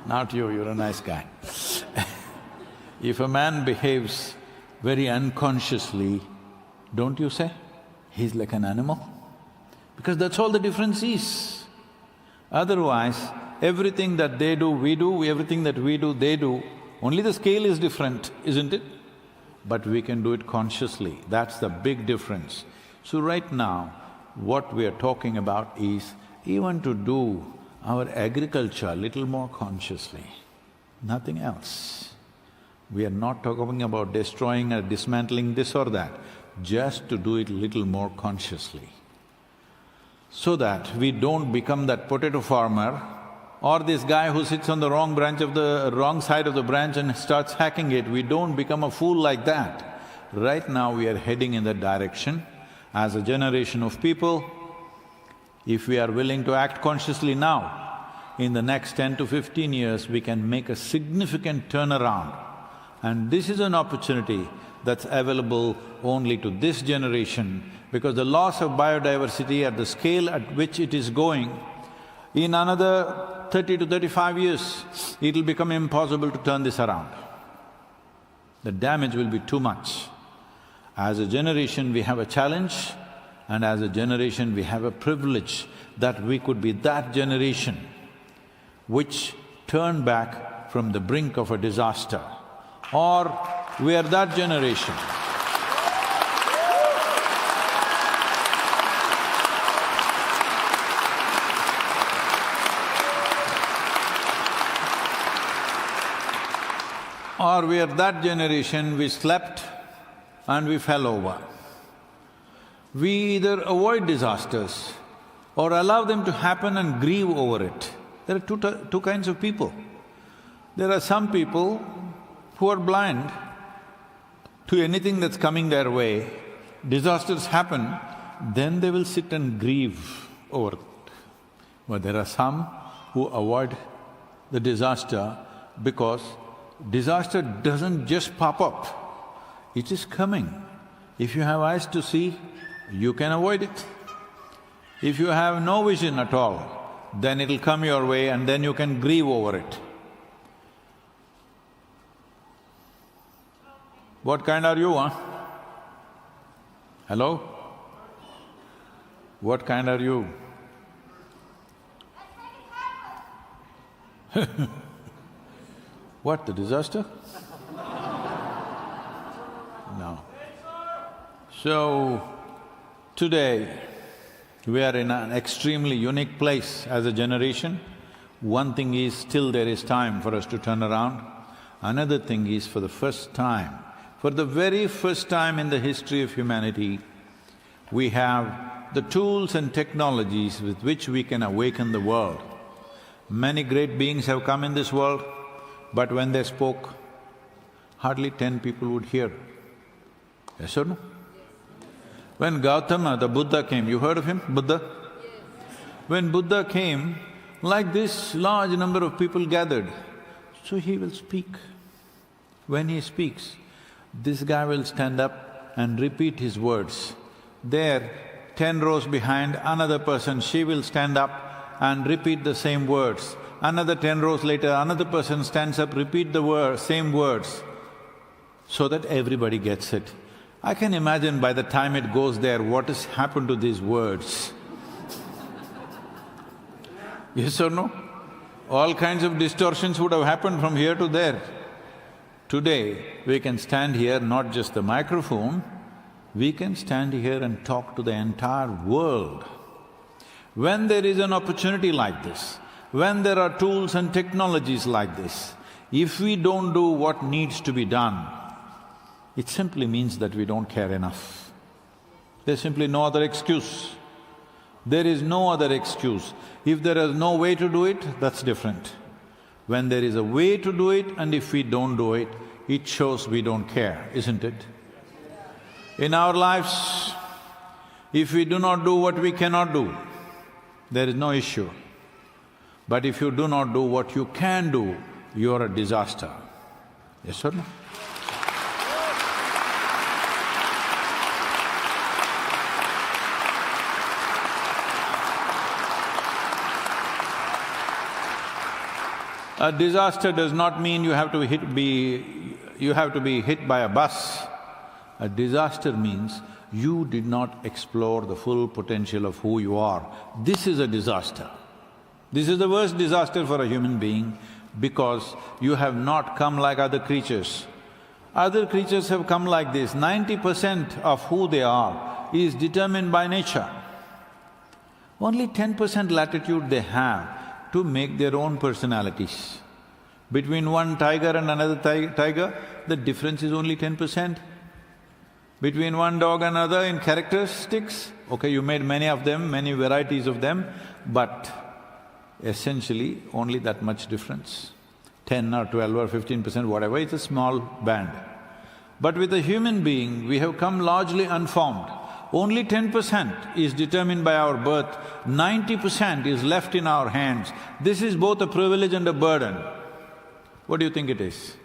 Not you, you're a nice guy. If a man behaves very unconsciously, don't you say, he's like an animal? Because that's all the difference is. Otherwise, everything that they do, we do, everything that we do, they do, only the scale is different, isn't it? But we can do it consciously, that's the big difference. So right now, what we are talking about is even to do our agriculture a little more consciously, nothing else. We are not talking about destroying or dismantling this or that, just to do it a little more consciously. So that we don't become that potato farmer or this guy who sits on the wrong side of the branch and starts hacking it. We don't become a fool like that. Right now we are heading in that direction. As a generation of people, if we are willing to act consciously now, in the next 10 to 15 years, we can make a significant turnaround. And this is an opportunity that's available only to this generation, because the loss of biodiversity at the scale at which it is going, in another 30 to 35 years, it'll become impossible to turn this around. The damage will be too much. As a generation, we have a challenge, and as a generation, we have a privilege that we could be that generation which turned back from the brink of a disaster, or we are that generation we slept and we fell over. We either avoid disasters or allow them to happen and grieve over it. There are two kinds of people. There are some people who are blind to anything that's coming their way. Disasters happen, then they will sit and grieve over it. But there are some who avoid the disaster because disaster doesn't just pop up, it is coming. If you have eyes to see, you can avoid it. If you have no vision at all, then it'll come your way and then you can grieve over it. What kind are you, huh? Hello? What kind are you? What, the disaster? No. So, today, we are in an extremely unique place as a generation. One thing is, still there is time for us to turn around. Another thing is, for the first time, for the very first time in the history of humanity, we have the tools and technologies with which we can awaken the world. Many great beings have come in this world, but when they spoke, hardly 10 people would hear. Yes or no? When Gautama, the Buddha came, you heard of him, Buddha? When Buddha came, like this large number of people gathered, so he will speak. When he speaks, this guy will stand up and repeat his words. There, 10 rows behind, another person, she will stand up and repeat the same words. Another 10 rows later, another person stands up, repeat the same words, so that everybody gets it. I can imagine by the time it goes there, what has happened to these words. Yes or no? All kinds of distortions would have happened from here to there. Today, we can stand here, not just the microphone, we can stand here and talk to the entire world. When there is an opportunity like this, when there are tools and technologies like this, if we don't do what needs to be done, it simply means that we don't care enough. There's simply no other excuse. There is no other excuse. If there is no way to do it, that's different. When there is a way to do it and if we don't do it, it shows we don't care, isn't it? In our lives, if we do not do what we cannot do, there is no issue. But if you do not do what you can do, you are a disaster. Yes or no? A disaster does not mean you have to be hit by a bus. A disaster means you did not explore the full potential of who you are. This is a disaster. This is the worst disaster for a human being because you have not come like other creatures. Other creatures have come like this. 90% of who they are is determined by nature. Only 10% latitude they have to make their own personalities. Between one tiger and another tiger, the difference is only 10%. Between one dog and another in characteristics, okay, you made many of them, many varieties of them, but essentially only that much difference. 10 or 12 or 15%, whatever, it's a small band. But with a human being, we have come largely unformed. Only 10% is determined by our birth, 90% is left in our hands. This is both a privilege and a burden. What do you think it is?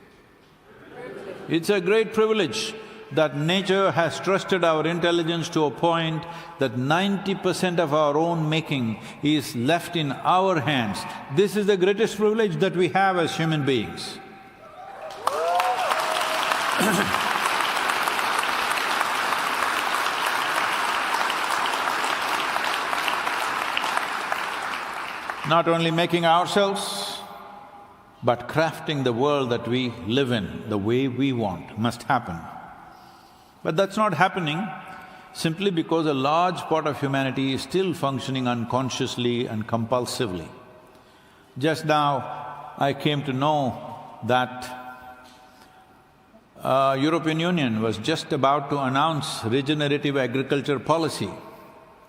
It's a great privilege that nature has trusted our intelligence to a point that 90% of our own making is left in our hands. This is the greatest privilege that we have as human beings. Not only making ourselves, but crafting the world that we live in the way we want must happen. But that's not happening simply because a large part of humanity is still functioning unconsciously and compulsively. Just now, I came to know that European Union was just about to announce regenerative agriculture policy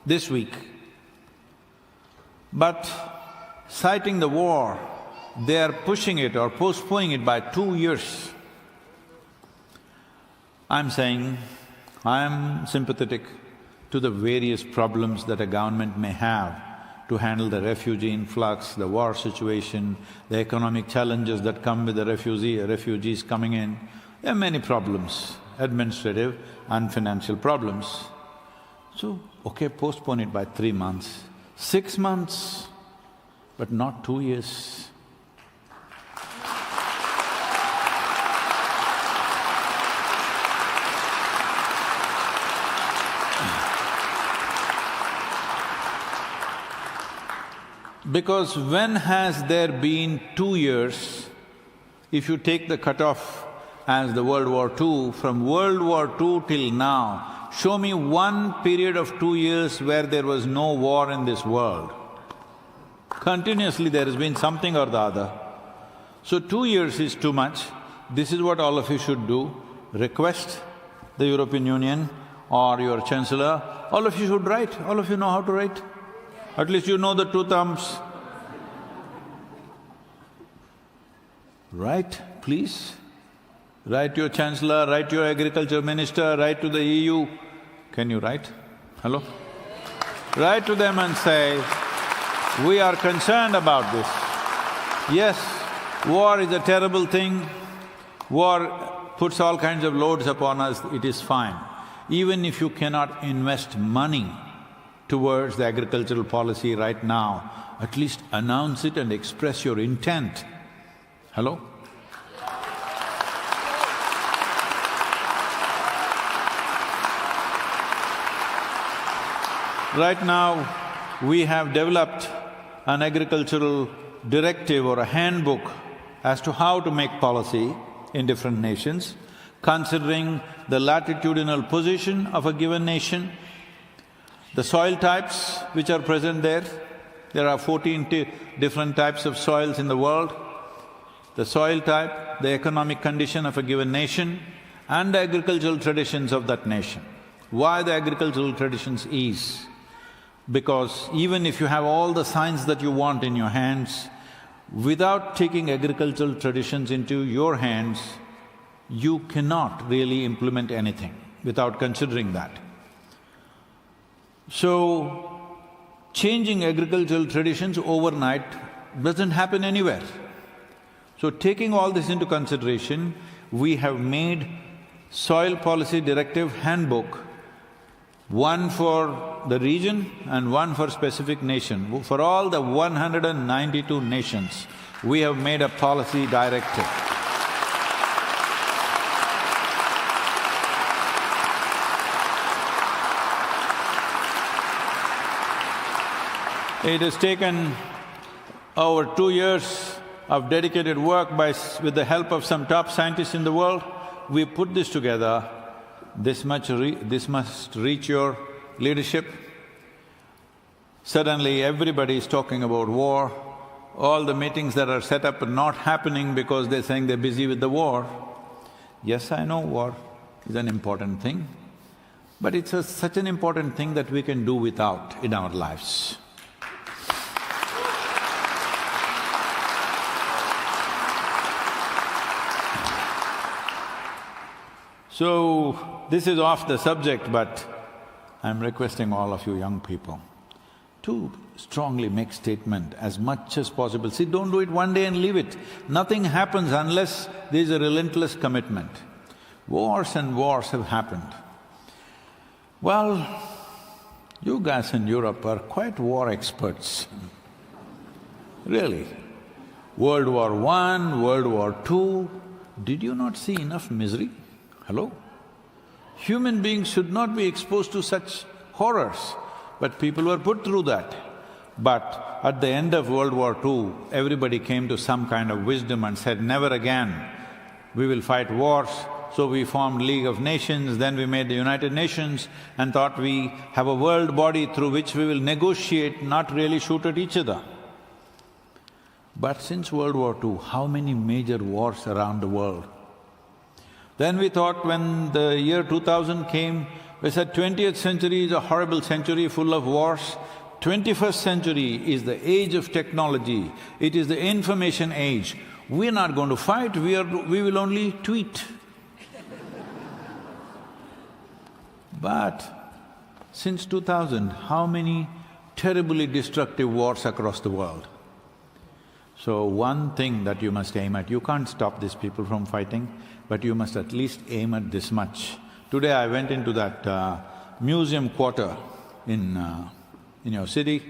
this week. But citing the war, they are pushing it or postponing it by 2 years. I'm saying, I'm sympathetic to the various problems that a government may have to handle the refugee influx, the war situation, the economic challenges that come with the refugees coming in. There are many problems, administrative and financial problems. So, okay, postpone it by 3 months, 6 months, but not 2 years. Because when has there been 2 years, if you take the cutoff as the World War II, from World War II till now, show me one period of 2 years where there was no war in this world. Continuously there has been something or the other. So 2 years is too much. This is what all of you should do. Request the European Union or your Chancellor, all of you should write, all of you know how to write. At least you know the two thumbs. Write, please. Write to your Chancellor, write to your Agriculture Minister, write to the EU. Can you write? Hello? Write to them and say, we are concerned about this. Yes, war is a terrible thing. War puts all kinds of loads upon us, it is fine. Even if you cannot invest money towards the agricultural policy right now, at least announce it and express your intent. Hello? Right now, we have developed an agricultural directive or a handbook as to how to make policy in different nations, considering the latitudinal position of a given nation, the soil types which are present there. There are 14 different types of soils in the world. The soil type, the economic condition of a given nation, and the agricultural traditions of that nation. Why the agricultural traditions is? Because even if you have all the science that you want in your hands, without taking agricultural traditions into your hands, you cannot really implement anything without considering that. So, changing agricultural traditions overnight doesn't happen anywhere. So taking all this into consideration, we have made Soil Policy Directive Handbook, one for the region and one for specific nation. For all the 192 nations, we have made a policy directive. It has taken over 2 years of dedicated work with the help of some top scientists in the world. We put this together. This must reach your leadership. Suddenly everybody is talking about war. All the meetings that are set up are not happening because they're saying they're busy with the war. Yes, I know war is an important thing, but it's such an important thing that we can do without in our lives. So, this is off the subject, but I'm requesting all of you young people to strongly make statement as much as possible. See, don't do it one day and leave it. Nothing happens unless there's a relentless commitment. Wars and wars have happened. Well, you guys in Europe are quite war experts, really. World War I, World War II, did you not see enough misery? Hello? Human beings should not be exposed to such horrors, but people were put through that. But at the end of World War II, everybody came to some kind of wisdom and said, never again we will fight wars. So we formed League of Nations, then we made the United Nations and thought we have a world body through which we will negotiate, not really shoot at each other. But since World War II, how many major wars around the world? Then we thought when the year 2000 came, we said 20th century is a horrible century full of wars. 21st century is the age of technology, it is the information age. We're not going to fight, we will only tweet. But since 2000, how many terribly destructive wars across the world? So one thing that you must aim at, you can't stop these people from fighting, but you must at least aim at this much. Today I went into that museum quarter in your city.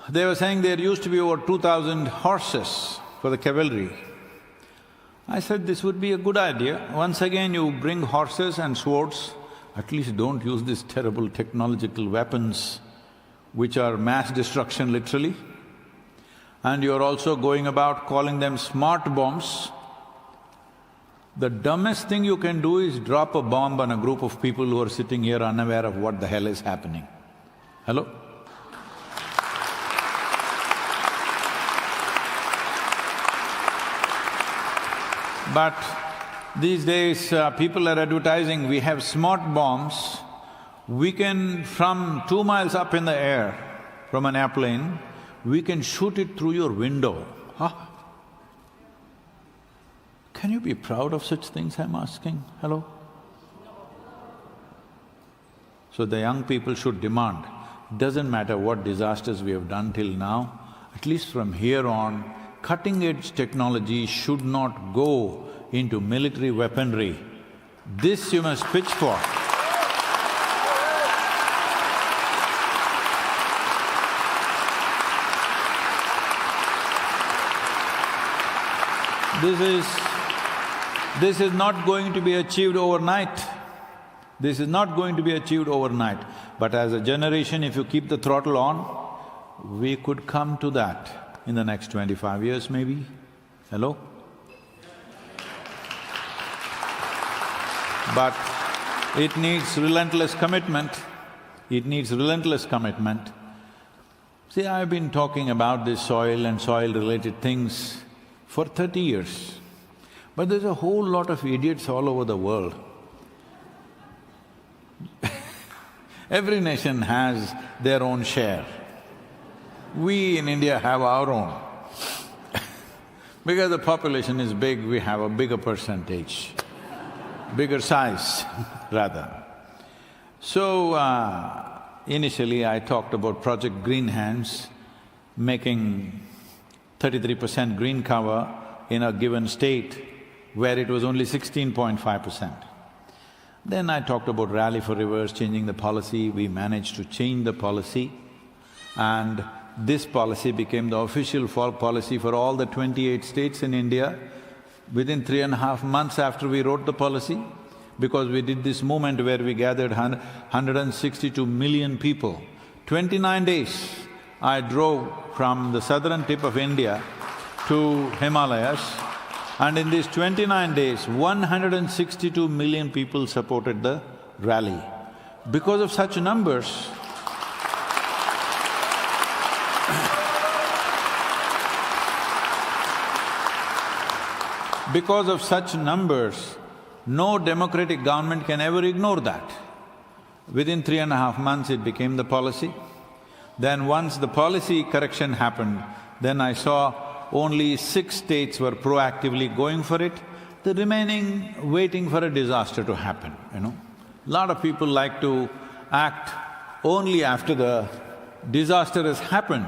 They were saying there used to be over 2,000 horses for the cavalry. I said this would be a good idea. Once again you bring horses and swords, at least don't use these terrible technological weapons which are mass destruction literally. And you're also going about calling them smart bombs. The dumbest thing you can do is drop a bomb on a group of people who are sitting here unaware of what the hell is happening. Hello? But these days, people are advertising, we have smart bombs. We can, from 2 miles up in the air, from an airplane, we can shoot it through your window. Huh? Can you be proud of such things, I'm asking? Hello? So the young people should demand, doesn't matter what disasters we have done till now, at least from here on, cutting-edge technology should not go into military weaponry. This you must pitch for. This is not going to be achieved overnight. This is not going to be achieved overnight. But as a generation, if you keep the throttle on, we could come to that in the next 25 years maybe. Hello? But it needs relentless commitment. It needs relentless commitment. See, I've been talking about this soil and soil-related things for 30 years. But there's a whole lot of idiots all over the world. Every nation has their own share. We in India have our own. Because the population is big, we have a bigger percentage, bigger size rather. So, initially I talked about Project Green Hands, making 33% green cover in a given state where it was only 16.5%. Then I talked about Rally for Rivers, changing the policy. We managed to change the policy, and this policy became the official policy for all the 28 states in India within 3.5 months after we wrote the policy, because we did this movement where we gathered 162 million people. 29 days I drove from the southern tip of India to Himalayas, and in these 29 days, 162 million people supported the rally. Because of such numbers, no democratic government can ever ignore that. Within 3.5 months, it became the policy. Then once the policy correction happened, then I saw only 6 states were proactively going for it, the remaining waiting for a disaster to happen, you know. Lot of people like to act only after the disaster has happened.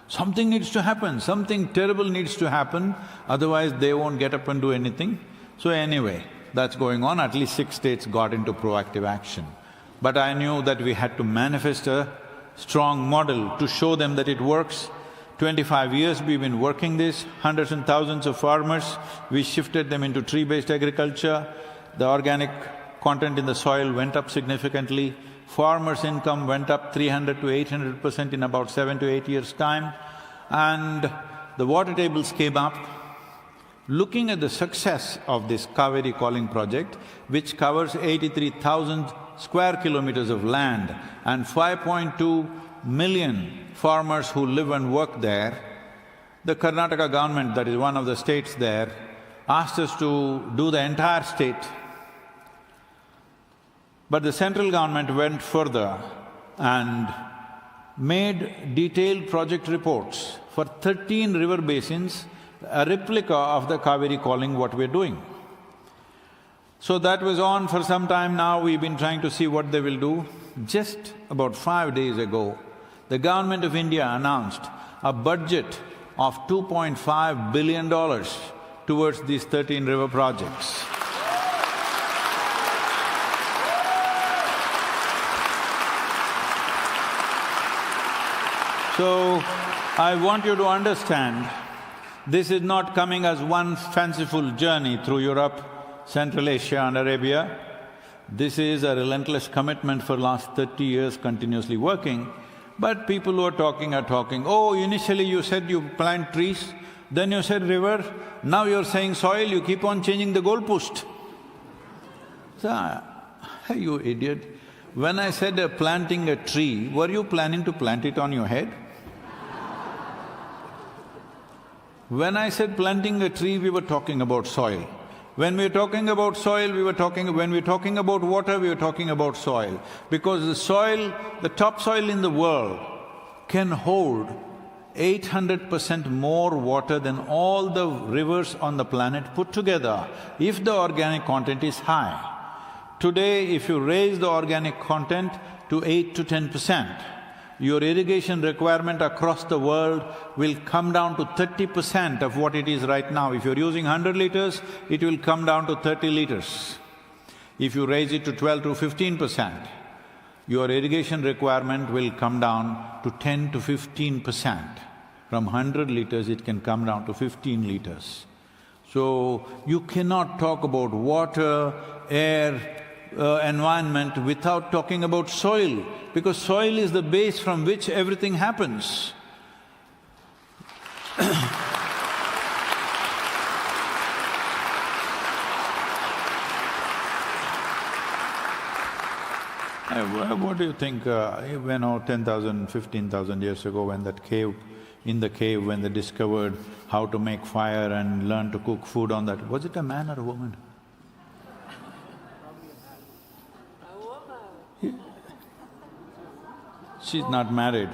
Something needs to happen, something terrible needs to happen, otherwise they won't get up and do anything. So anyway, that's going on. At least 6 states got into proactive action. But I knew that we had to manifest a strong model to show them that it works. 25 years we've been working this, hundreds and thousands of farmers, we shifted them into tree-based agriculture, the organic content in the soil went up significantly, farmers' income went up 300 to 800% in about 7 to 8 years' time, and the water tables came up. Looking at the success of this Kaveri Calling project, which covers 83,000 square kilometers of land and 5.2 million farmers who live and work there, the Karnataka government, that is one of the states there, asked us to do the entire state. But the central government went further and made detailed project reports for 13 river basins, a replica of the Kaveri Calling what we're doing. So that was on for some time now, we've been trying to see what they will do. Just about 5 days ago, the government of India announced a budget of $2.5 billion towards these 13 river projects. So, I want you to understand, this is not coming as one fanciful journey through Europe, Central Asia and Arabia. This is a relentless commitment for last 30 years continuously working. But people who are talking, oh, initially you said you plant trees, then you said river, now you're saying soil, you keep on changing the goalpost. So, hey, you idiot, when I said planting a tree, were you planning to plant it on your head? When I said planting a tree, we were talking about soil. When we were talking about soil, when we were talking about water, we were talking about soil. Because the soil, the topsoil in the world can hold 800% more water than all the rivers on the planet put together, if the organic content is high. Today, if you raise the organic content to 8 to 10%, your irrigation requirement across the world will come down to 30% of what it is right now. If you're using 100 liters, it will come down to 30 liters. If you raise it to 12 to 15%, your irrigation requirement will come down to 10 to 15%. From 100 liters, it can come down to 15 liters. So, you cannot talk about water, air, environment without talking about soil, because soil is the base from which everything happens. What do you think, 10,000, 15,000 years ago when that cave, in the cave when they discovered how to make fire and learn to cook food on that, was it a man or a woman? She's not married.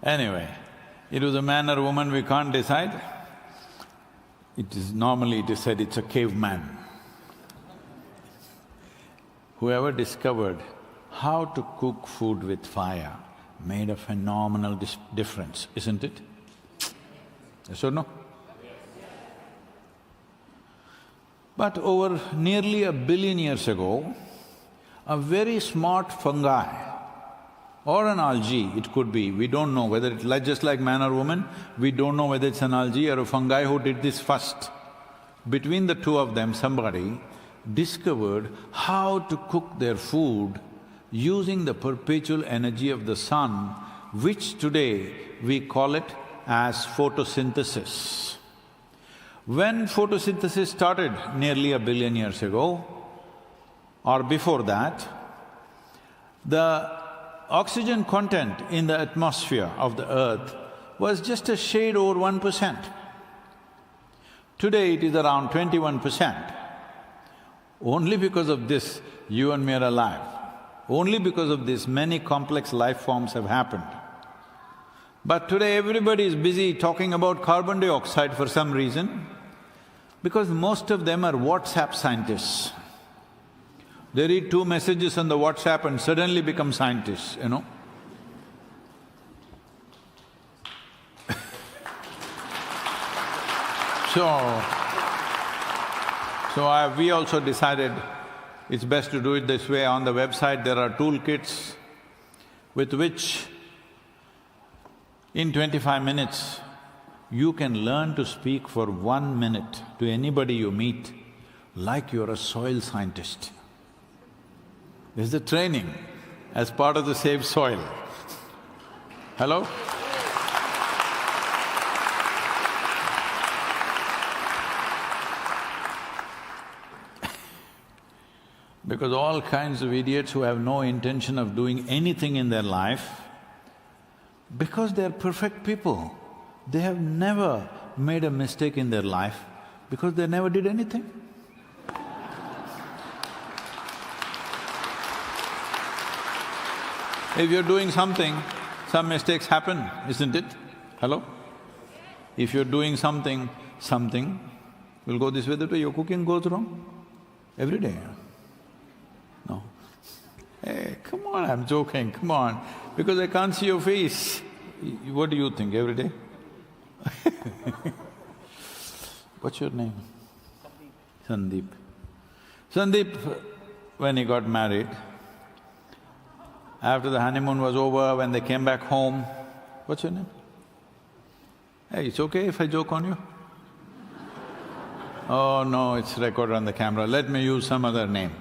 Anyway, it was a man or a woman, we can't decide. Normally it is said it's a caveman. Whoever discovered how to cook food with fire made a phenomenal difference, isn't it? Yes or no? But over nearly 1 billion years ago, a very smart fungi or an algae, it could be, we don't know whether it's just like man or woman, we don't know whether it's an algae or a fungi who did this first. Between the two of them, somebody discovered how to cook their food using the perpetual energy of the sun, which today we call it as photosynthesis. When photosynthesis started nearly 1 billion years ago, or before that, the oxygen content in the atmosphere of the earth was just a shade over 1%. Today it is around 21%. Only because of this, you and me are alive. Only because of this, many complex life forms have happened. But today everybody is busy talking about carbon dioxide for some reason, because most of them are WhatsApp scientists. They read 2 messages on the WhatsApp and suddenly become scientists, you know. We also decided it's best to do it this way. On the website there are toolkits with which in 25 minutes you can learn to speak for 1 minute to anybody you meet like you're a soil scientist. This is the training as part of the Save Soil. Hello? Because all kinds of idiots who have no intention of doing anything in their life, because they're perfect people, they have never made a mistake in their life because they never did anything. If you're doing something, some mistakes happen, isn't it? Hello? If you're doing something will go this way, that way, your cooking goes wrong every day. No. Hey, come on, I'm joking, come on, because I can't see your face. What do you think every day? What's your name? Sandeep. Sandeep, when he got married, after the honeymoon was over, when they came back home, what's your name? Hey, it's okay if I joke on you? Oh no, it's recorded on the camera, let me use some other name.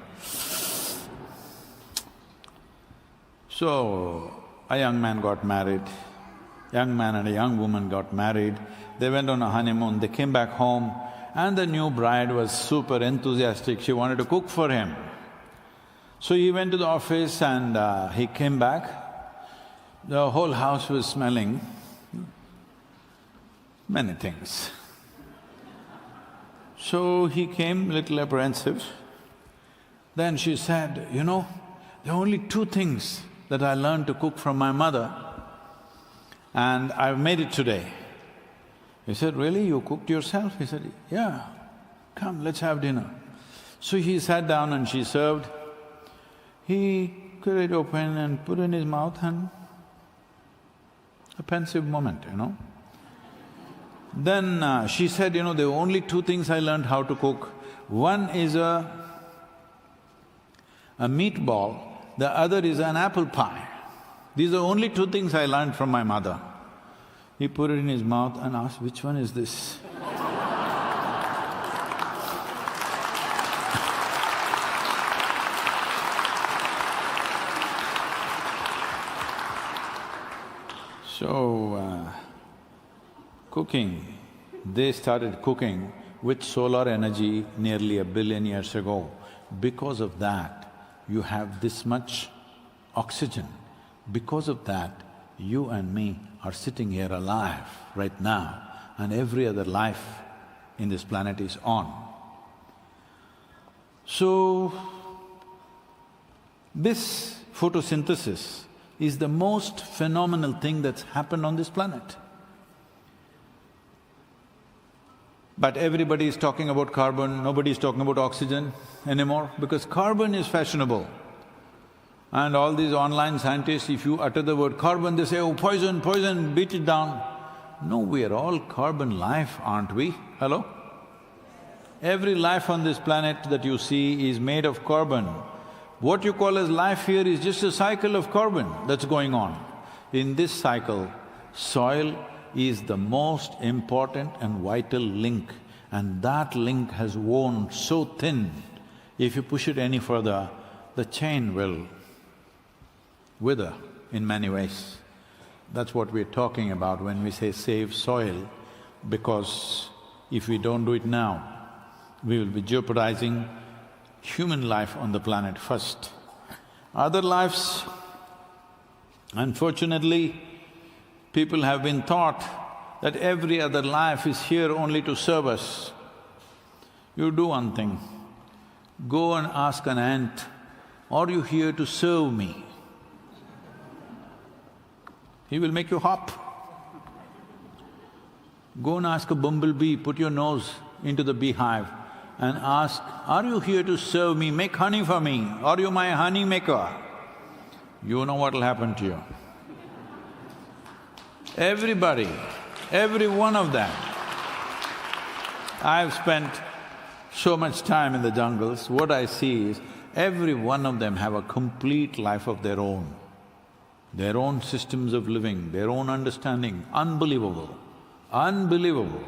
So, a young man got married, young man and a young woman got married, they went on a honeymoon, they came back home and the new bride was super enthusiastic, she wanted to cook for him. So he went to the office and he came back, the whole house was smelling many things. So he came little apprehensive. Then she said, you know, there are only 2 things that I learned to cook from my mother and I've made it today. He said, really, you cooked yourself? He said, yeah, come, let's have dinner. So he sat down and she served. He cut it open and put it in his mouth and a pensive moment, you know. Then she said, you know, there are only 2 things I learned how to cook. One is a meatball, the other is an apple pie. These are only 2 things I learned from my mother. He put it in his mouth and asked, which one is this? So, cooking, they started cooking with solar energy nearly 1 billion years ago. Because of that, you have this much oxygen. Because of that, you and me are sitting here alive right now, and every other life in this planet is on. So, this photosynthesis is the most phenomenal thing that's happened on this planet. But everybody is talking about carbon, nobody is talking about oxygen anymore, because carbon is fashionable. And all these online scientists, if you utter the word carbon, they say, oh, poison, poison, beat it down. No, we are all carbon life, aren't we? Hello? Every life on this planet that you see is made of carbon. What you call as life here is just a cycle of carbon that's going on. In this cycle, soil is the most important and vital link, and that link has worn so thin, if you push it any further, the chain will wither in many ways. That's what we're talking about when we say save soil, because if we don't do it now, we will be jeopardizing human life on the planet first. Other lives, unfortunately, people have been taught that every other life is here only to serve us. You do one thing, go and ask an ant, "Are you here to serve me?" He will make you hop. Go and ask a bumblebee, put your nose into the beehive and ask, "Are you here to serve me? Make honey for me. Are you my honey maker?" You know what'll happen to you. Everybody, every one of them. I've spent so much time in the jungles, what I see is every one of them have a complete life of their own systems of living, their own understanding, unbelievable, unbelievable.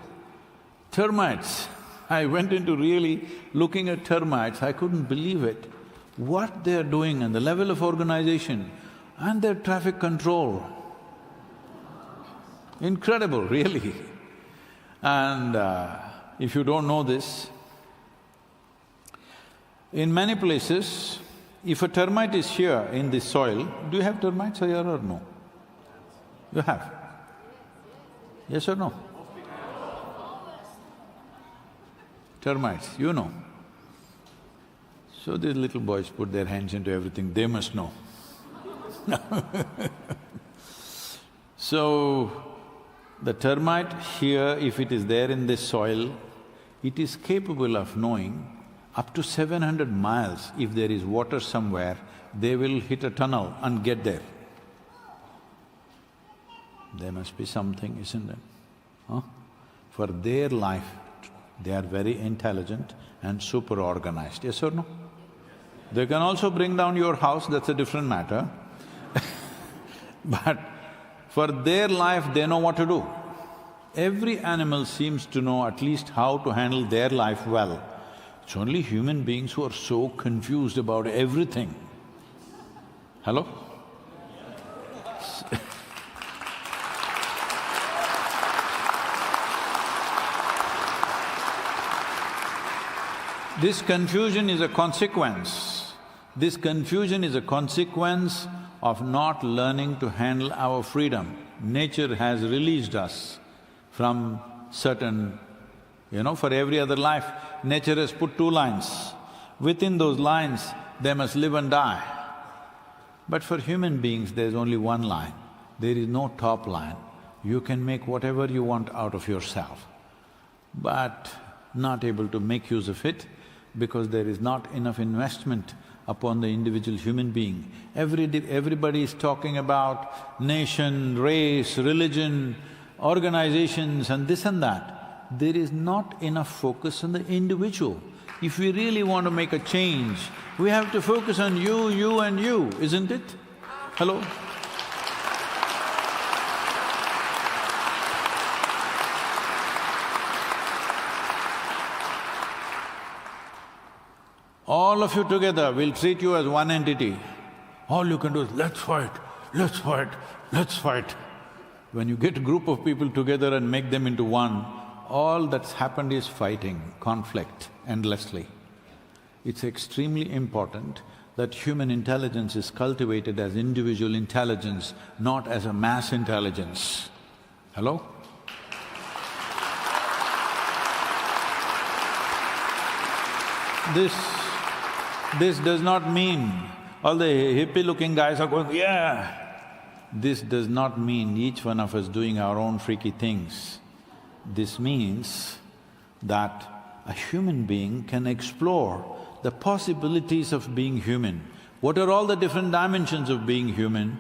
Termites, I went into really looking at termites, I couldn't believe it. What they're doing and the level of organization and their traffic control. Incredible, really. And if you don't know this, in many places, if a termite is here in this soil, do you have termites here or no? You have? Yes or no? Termites, you know. So these little boys put their hands into everything, they must know. So, the termite here, if it is there in this soil, it is capable of knowing up to 700 miles, if there is water somewhere, they will hit a tunnel and get there. There must be something, isn't it? Huh? For their life, they are very intelligent and super organized, yes or no? They can also bring down your house, that's a different matter. But for their life, they know what to do. Every animal seems to know at least how to handle their life well. It's only human beings who are so confused about everything. Hello? This confusion is a consequence. This confusion is a consequence of not learning to handle our freedom. Nature has released us from certain… for every other life, nature has put two lines. Within those lines, they must live and die. But for human beings, there's only one line. There is no top line. You can make whatever you want out of yourself, but not able to make use of it because there is not enough investment upon the individual human being. Everybody is talking about nation, race, religion, organizations and this and that. There is not enough focus on the individual. If we really want to make a change, we have to focus on you and you, isn't it? Hello? All of you together will treat you as one entity. All you can do is, let's fight, let's fight, let's fight. When you get a group of people together and make them into one, all that's happened is fighting, conflict endlessly. It's extremely important that human intelligence is cultivated as individual intelligence, not as a mass intelligence. Hello? This does not mean all the hippie-looking guys are going, yeah. This does not mean each one of us doing our own freaky things. This means that a human being can explore the possibilities of being human. What are all the different dimensions of being human?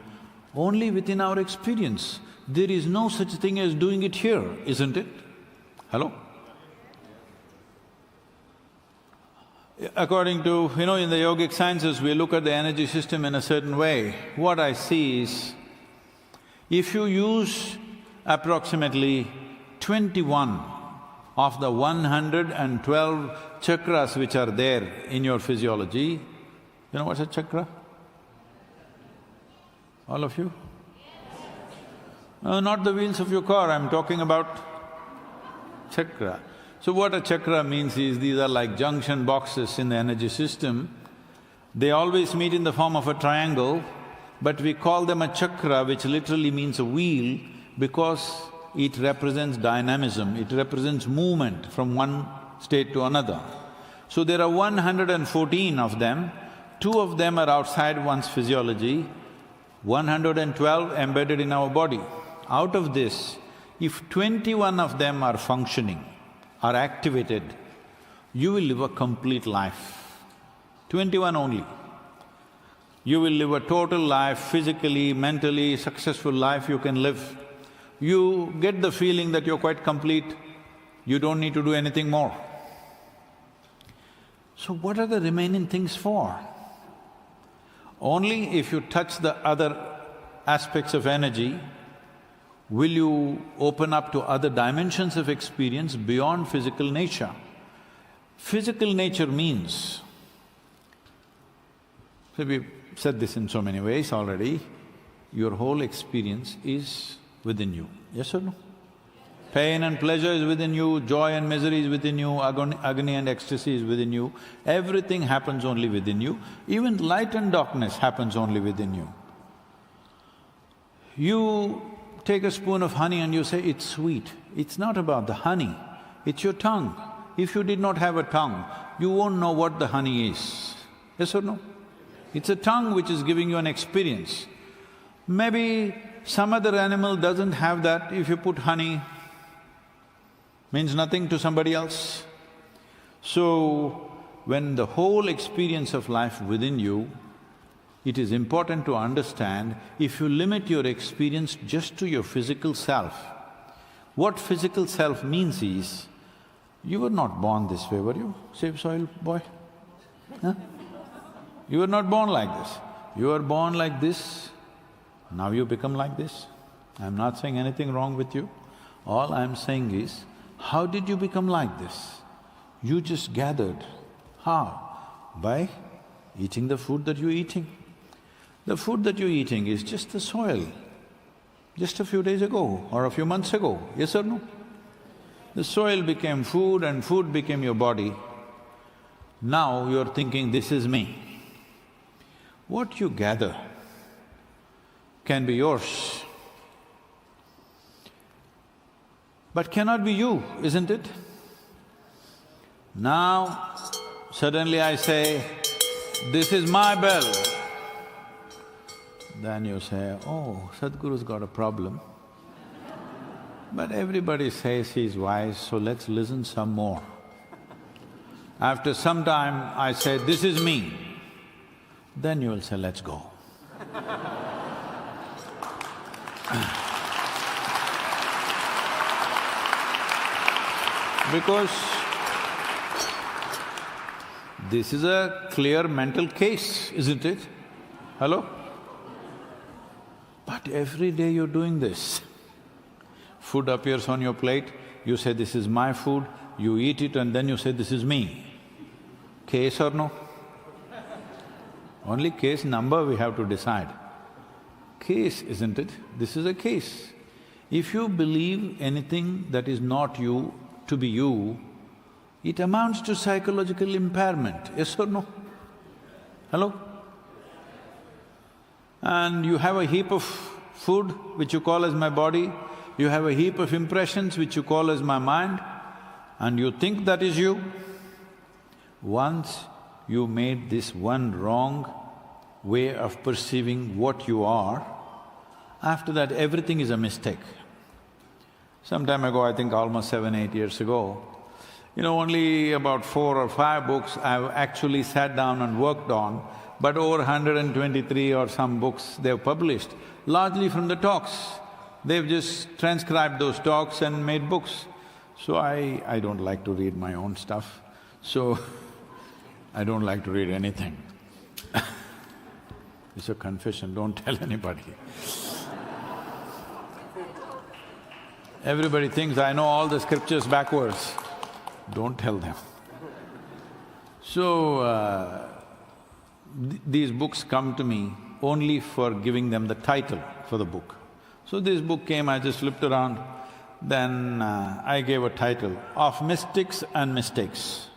Only within our experience. There is no such thing as doing it here, isn't it? Hello? According to, in the yogic sciences, we look at the energy system in a certain way. What I see is, if you use approximately 21 of the 112 chakras which are there in your physiology, you know what's a chakra? All of you? No, not the wheels of your car, I'm talking about chakra. So what a chakra means is, these are like junction boxes in the energy system. They always meet in the form of a triangle, but we call them a chakra, which literally means a wheel, because it represents dynamism, it represents movement from one state to another. So there are 114 of them, 2 of them are outside one's physiology, 112 embedded in our body. Out of this, if 21 of them are functioning, are activated, you will live a complete life. 21 only. You will live a total life, physically, mentally, successful life you can live. You get the feeling that you're quite complete, you don't need to do anything more. So what are the remaining things for? Only if you touch the other aspects of energy will you open up to other dimensions of experience beyond physical nature. Physical nature means, so we've said this in so many ways already, your whole experience is within you, yes or no? Pain and pleasure is within you, joy and misery is within you, agony and ecstasy is within you, everything happens only within you, even light and darkness happens only within you. You take a spoon of honey and you say, it's sweet. It's not about the honey, it's your tongue. If you did not have a tongue, you won't know what the honey is, yes or no? It's a tongue which is giving you an experience. Maybe some other animal doesn't have that. If you put honey, means nothing to somebody else. So, when the whole experience of life within you, it is important to understand, if you limit your experience just to your physical self, what physical self means is, you were not born this way, were you, Save Soil boy? Huh? You were not born like this. You were born like this, now you become like this. I'm not saying anything wrong with you. All I'm saying is, how did you become like this? You just gathered. How? By eating the food that you're eating. The food that you're eating is just the soil, just a few days ago or a few months ago, yes or no? The soil became food and food became your body. Now you're thinking, this is me. What you gather can be yours, but cannot be you, isn't it? Now, suddenly I say, this is my bell. Then you say, oh, Sadhguru's got a problem. But everybody says he's wise, so let's listen some more. After some time, I say, this is me. Then you will say, let's go. Because this is a clear mental case, isn't it? Hello? But every day you're doing this. Food appears on your plate, you say, this is my food, you eat it and then you say, this is me. Case or no? Only case number we have to decide. Case, isn't it? This is a case. If you believe anything that is not you to be you, it amounts to psychological impairment, yes or no? Hello? And you have a heap of food which you call as my body, you have a heap of impressions which you call as my mind, and you think that is you. Once you made this one wrong way of perceiving what you are, after that everything is a mistake. Some time ago, I think almost 7, 8 years ago, only about 4 or 5 books I've actually sat down and worked on, but over 123 or some books they've published, largely from the talks. They've just transcribed those talks and made books. So I don't like to read my own stuff, so I don't like to read anything. It's a confession, don't tell anybody. Everybody thinks I know all the scriptures backwards. Don't tell them. So, these books come to me only for giving them the title for the book. So this book came, I just flipped around, then I gave a title, Of Mystics and Mistakes.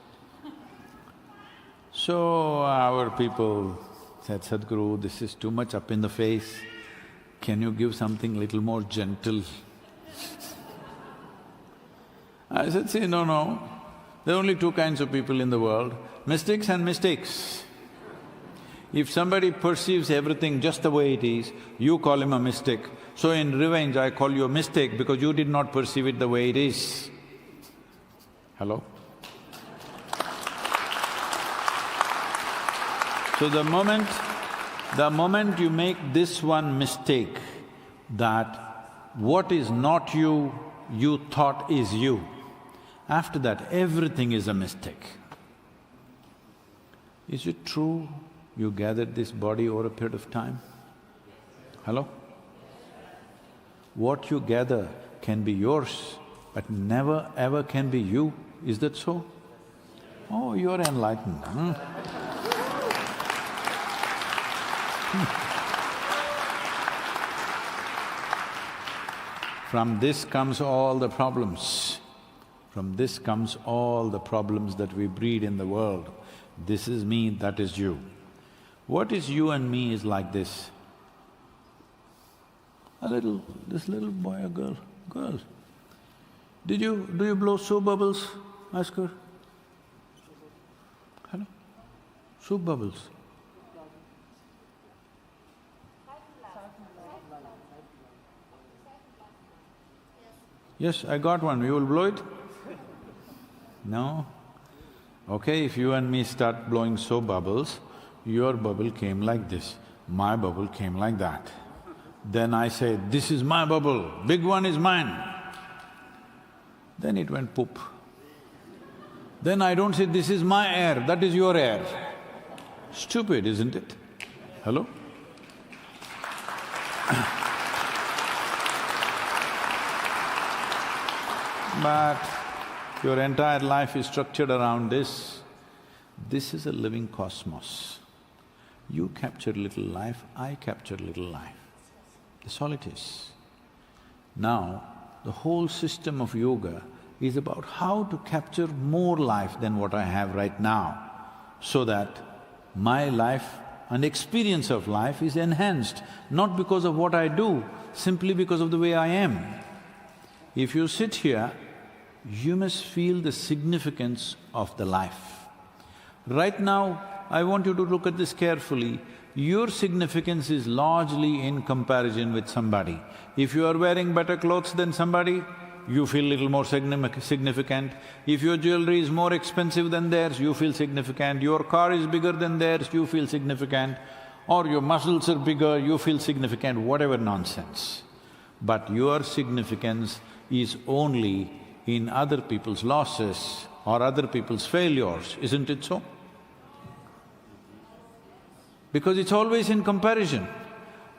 So our people said, Sadhguru, this is too much up in the face, can you give something little more gentle? I said, see, no, there are only two kinds of people in the world, mystics and mistakes. If somebody perceives everything just the way it is, you call him a mystic. So in revenge, I call you a mistake because you did not perceive it the way it is. Hello? So the moment you make this one mistake, that what is not you, you thought is you, after that everything is a mistake. Is it true you gathered this body over a period of time? Hello? What you gather can be yours, but never ever can be you. Is that so? Oh, you're enlightened, From this comes all the problems. From this comes all the problems that we breed in the world. This is me, that is you. What is you and me is like this. This little boy or girl, do you blow soap bubbles? Ask her. Hello? Soap bubbles. Yes, I got one. You will blow it? No? Okay, if you and me start blowing soap bubbles, your bubble came like this, my bubble came like that. Then I say, this is my bubble, big one is mine. Then it went poop. Then I don't say, this is my air, that is your air. Stupid, isn't it? Hello? But your entire life is structured around this. This is a living cosmos. You capture little life, I capture little life. That's all it is. Now, the whole system of yoga is about how to capture more life than what I have right now, so that my life and experience of life is enhanced, not because of what I do, simply because of the way I am. If you sit here, you must feel the significance of the life. Right now, I want you to look at this carefully. Your significance is largely in comparison with somebody. If you are wearing better clothes than somebody, you feel little more significant. If your jewelry is more expensive than theirs, you feel significant. Your car is bigger than theirs, you feel significant. Or your muscles are bigger, you feel significant, whatever nonsense. But your significance is only in other people's losses or other people's failures, isn't it so? Because it's always in comparison.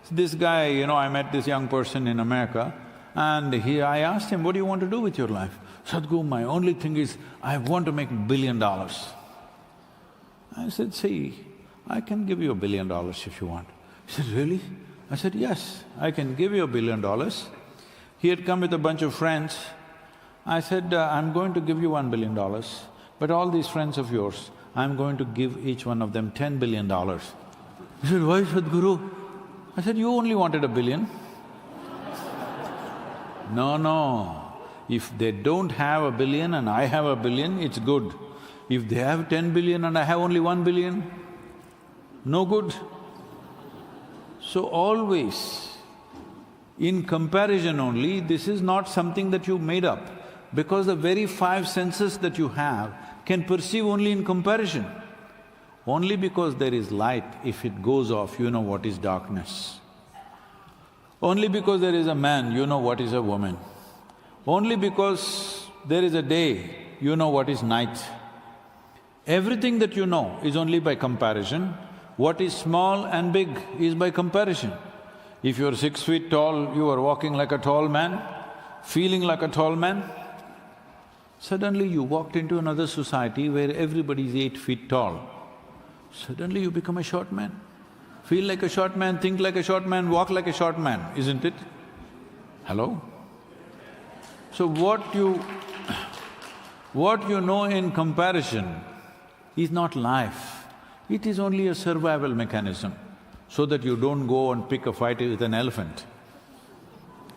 This guy, I met this young person in America and I asked him, what do you want to do with your life? Sadhguru, my only thing is, I want to make $1 billion. I said, see, I can give you $1 billion if you want. He said, really? I said, yes, I can give you $1 billion. He had come with a bunch of friends. I said, I'm going to give you $1 billion, but all these friends of yours, I'm going to give each one of them $10 billion. He said, why, Sadhguru? I said, you only wanted $1 billion. No, if they don't have $1 billion and I have $1 billion, it's good. If they have 10 billion and I have only 1 billion, no good. So always, in comparison only, this is not something that you made up, because the very 5 senses that you have can perceive only in comparison. Only because there is light, if it goes off, you know what is darkness. Only because there is a man, you know what is a woman. Only because there is a day, you know what is night. Everything that you know is only by comparison. What is small and big is by comparison. If you're 6 feet tall, you are walking like a tall man, feeling like a tall man. Suddenly you walked into another society where everybody is 8 feet tall. Suddenly you become a short man. Feel like a short man, think like a short man, walk like a short man, isn't it? Hello? So what you know in comparison is not life. It is only a survival mechanism, so that you don't go and pick a fight with an elephant.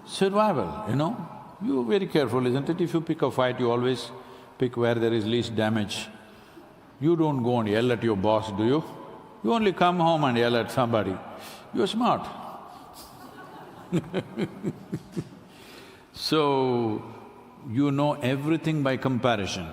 Survival, you know? You're very careful, isn't it? If you pick a fight, you always pick where there is least damage. You don't go and yell at your boss, do you? You only come home and yell at somebody. You're smart. So, you know everything by comparison.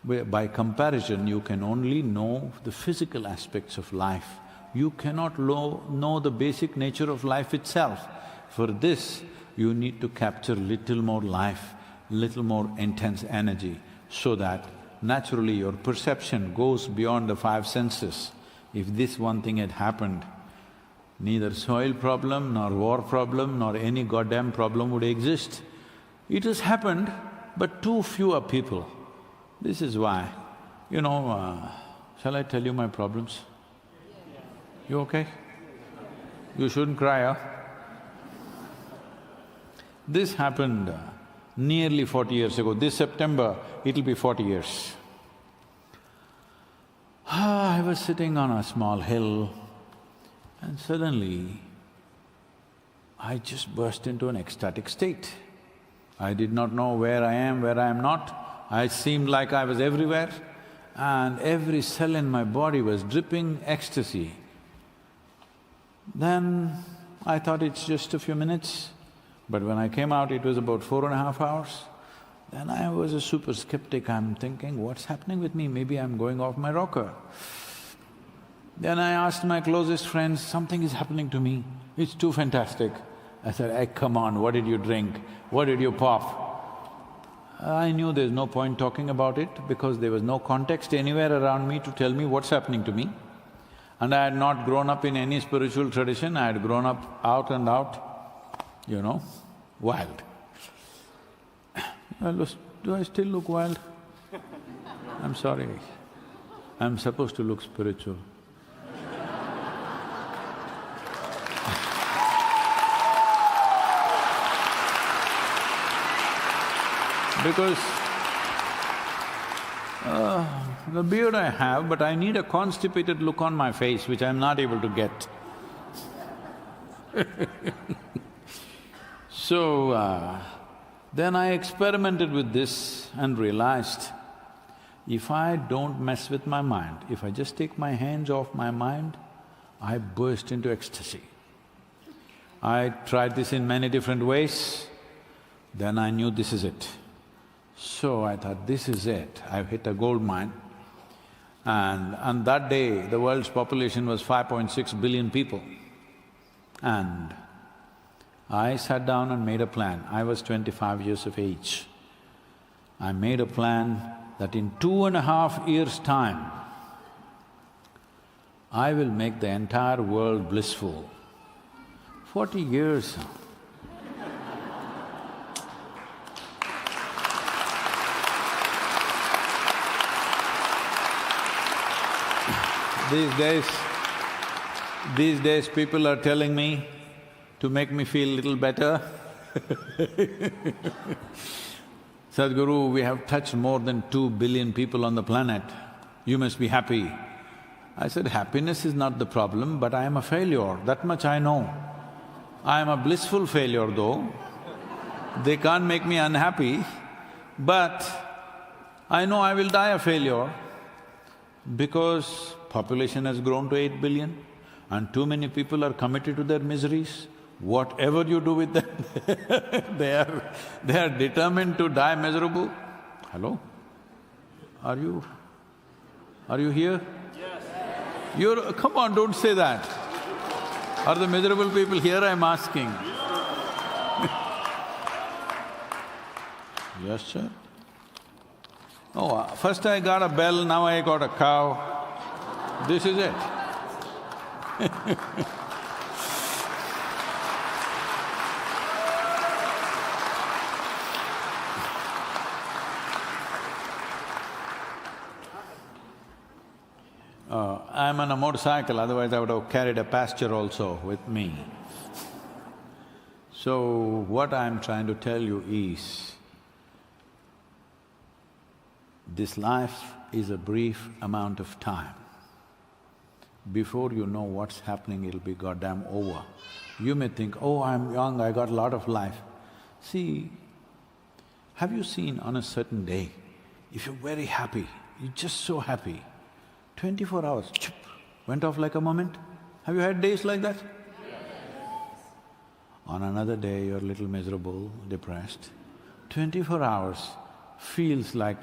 By comparison, you can only know the physical aspects of life. You cannot know the basic nature of life itself. For this, you need to capture little more life, little more intense energy, so that naturally your perception goes beyond the 5 senses. If this one thing had happened, neither soil problem, nor war problem, nor any goddamn problem would exist. It has happened, but too fewer people. This is why, you know, shall I tell you my problems? You okay? You shouldn't cry, huh? This happened nearly 40 years ago. This September, it'll be 40 years. I was sitting on a small hill and suddenly I just burst into an ecstatic state. I did not know where I am, where I am not. I seemed like I was everywhere and every cell in my body was dripping ecstasy. Then I thought it's just a few minutes, but when I came out it was about 4.5 hours. Then I was a super skeptic, I'm thinking, what's happening with me? Maybe I'm going off my rocker. Then I asked my closest friends, something is happening to me, it's too fantastic. I said, hey, come on, what did you drink? What did you pop? I knew there's no point talking about it because there was no context anywhere around me to tell me what's happening to me. And I had not grown up in any spiritual tradition, I had grown up out and out, you know, wild. Do I still look wild? I'm sorry, I'm supposed to look spiritual. Because the beard I have, but I need a constipated look on my face which I'm not able to get. So, then I experimented with this and realized, if I don't mess with my mind, if I just take my hands off my mind, I burst into ecstasy. I tried this in many different ways, then I knew this is it. So I thought, this is it, I've hit a gold mine. And on that day, the world's population was 5.6 billion people. And I sat down and made a plan. I was 25 years of age. I made a plan that in 2.5 years' time, I will make the entire world blissful. 40 years. These days people are telling me to make me feel little better. Sadhguru, we have touched more than 2 billion people on the planet, you must be happy. I said, happiness is not the problem, but I am a failure, that much I know. I am a blissful failure though, they can't make me unhappy, but I know I will die a failure because population has grown to 8 billion and too many people are committed to their miseries. Whatever you do with them, they are determined to die miserable. Hello? Are you here? Yes. Come on, don't say that. Are the miserable people here, I'm asking? Yes, sir. Oh, first I got a bell, now I got a cow. This is it. I'm on a motorcycle, otherwise I would have carried a pasture also with me. So, what I'm trying to tell you is, this life is a brief amount of time. Before you know what's happening, it'll be goddamn over. You may think, oh, I'm young, I got a lot of life. See, have you seen on a certain day, if you're very happy, you're just so happy, 24 hours, chup, went off like a moment? Have you had days like that? On another day, you're a little miserable, depressed. 24 hours feels like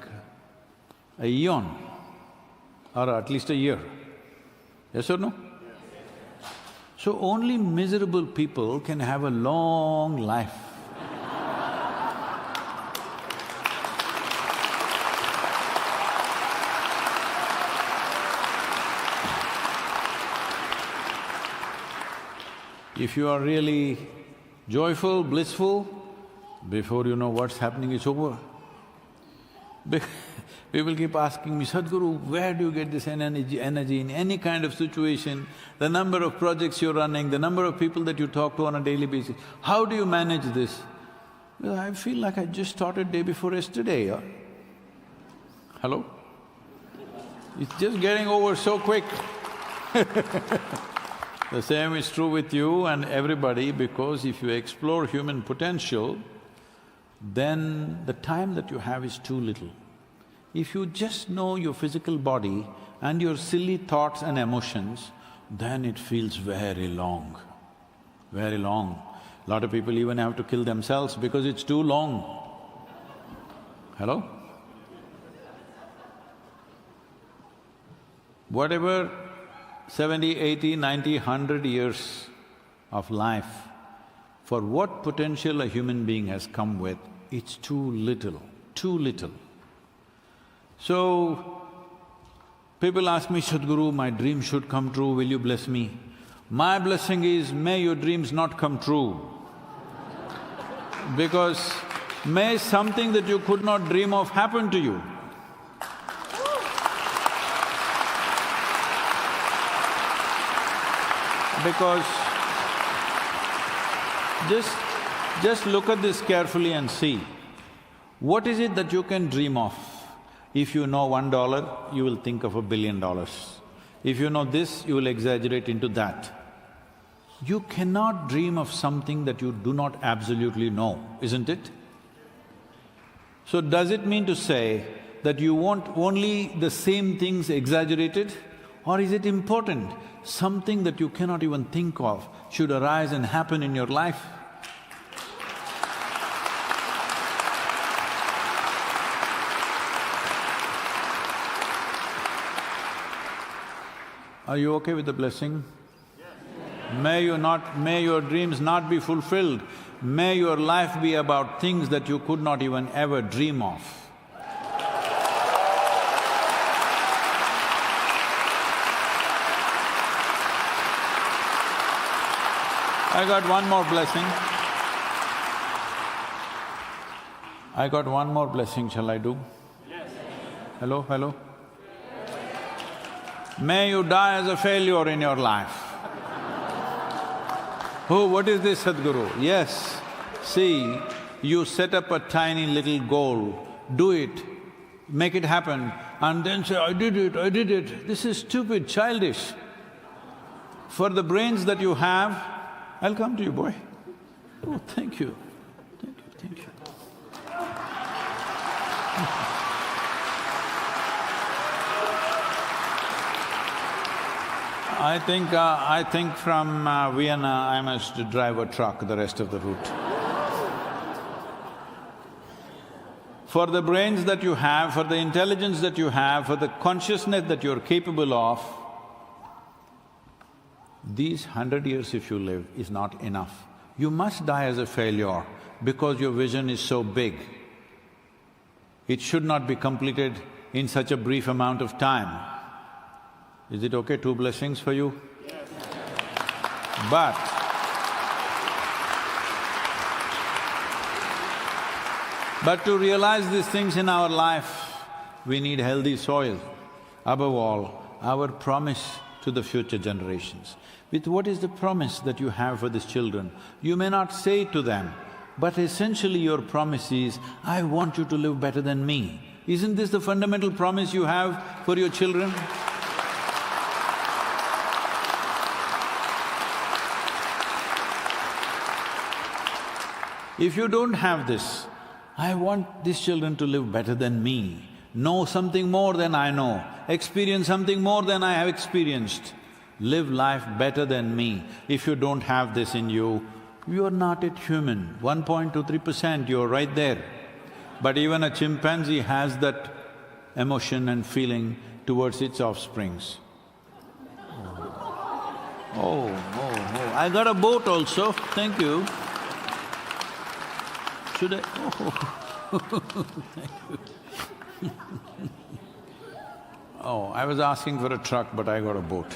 a eon, or at least a year. Yes or no? So only miserable people can have a long life. If you are really joyful, blissful, before you know what's happening, it's over. People keep asking me, Sadhguru, where do you get this energy in any kind of situation? The number of projects you're running, the number of people that you talk to on a daily basis, how do you manage this? Well, I feel like I just started day before yesterday, yeah? Hello? It's just getting over so quick. The same is true with you and everybody, because if you explore human potential, then the time that you have is too little. If you just know your physical body and your silly thoughts and emotions, then it feels very long, very long. A lot of people even have to kill themselves because it's too long. Hello? Whatever 70, 80, 90, 100 years of life, for what potential a human being has come with, it's too little, too little. So, people ask me, Sadhguru, my dream should come true, will you bless me? My blessing is, may your dreams not come true. Because may something that you could not dream of happen to you. Because just look at this carefully and see, what is it that you can dream of? If you know $1, you will think of $1 billion. If you know this, you will exaggerate into that. You cannot dream of something that you do not absolutely know, isn't it? So does it mean to say that you want only the same things exaggerated? Or is it important, something that you cannot even think of should arise and happen in your life? Are you okay with the blessing? May your dreams not be fulfilled. May your life be about things that you could not even ever dream of. I got one more blessing. I got one more blessing, shall I do? Yes. Hello, hello? May you die as a failure in your life. Oh, what is this, Sadhguru? Yes, see, you set up a tiny little goal, do it, make it happen, and then say, I did it. This is stupid, childish. For the brains that you have, I'll come to you, boy. Oh, thank you, thank you. I think from Vienna I must drive a truck the rest of the route. For the brains that you have, for the intelligence that you have, for the consciousness that you're capable of, these 100 years if you live is not enough. You must die as a failure because your vision is so big. It should not be completed in such a brief amount of time. Is it okay? 2 blessings for you? But to realize these things in our life, we need healthy soil. Above all, our promise to the future generations. With what is the promise that you have for these children? You may not say it to them, but essentially your promise is, I want you to live better than me. Isn't this the fundamental promise you have for your children? If you don't have this, I want these children to live better than me, know something more than I know, experience something more than I have experienced, live life better than me. If you don't have this in you, you're not a human. 1.23%, you're right there. But even a chimpanzee has that emotion and feeling towards its offsprings. Oh, I got a boat also, thank you. Should I? Oh, thank you. Oh, I was asking for a truck, but I got a boat.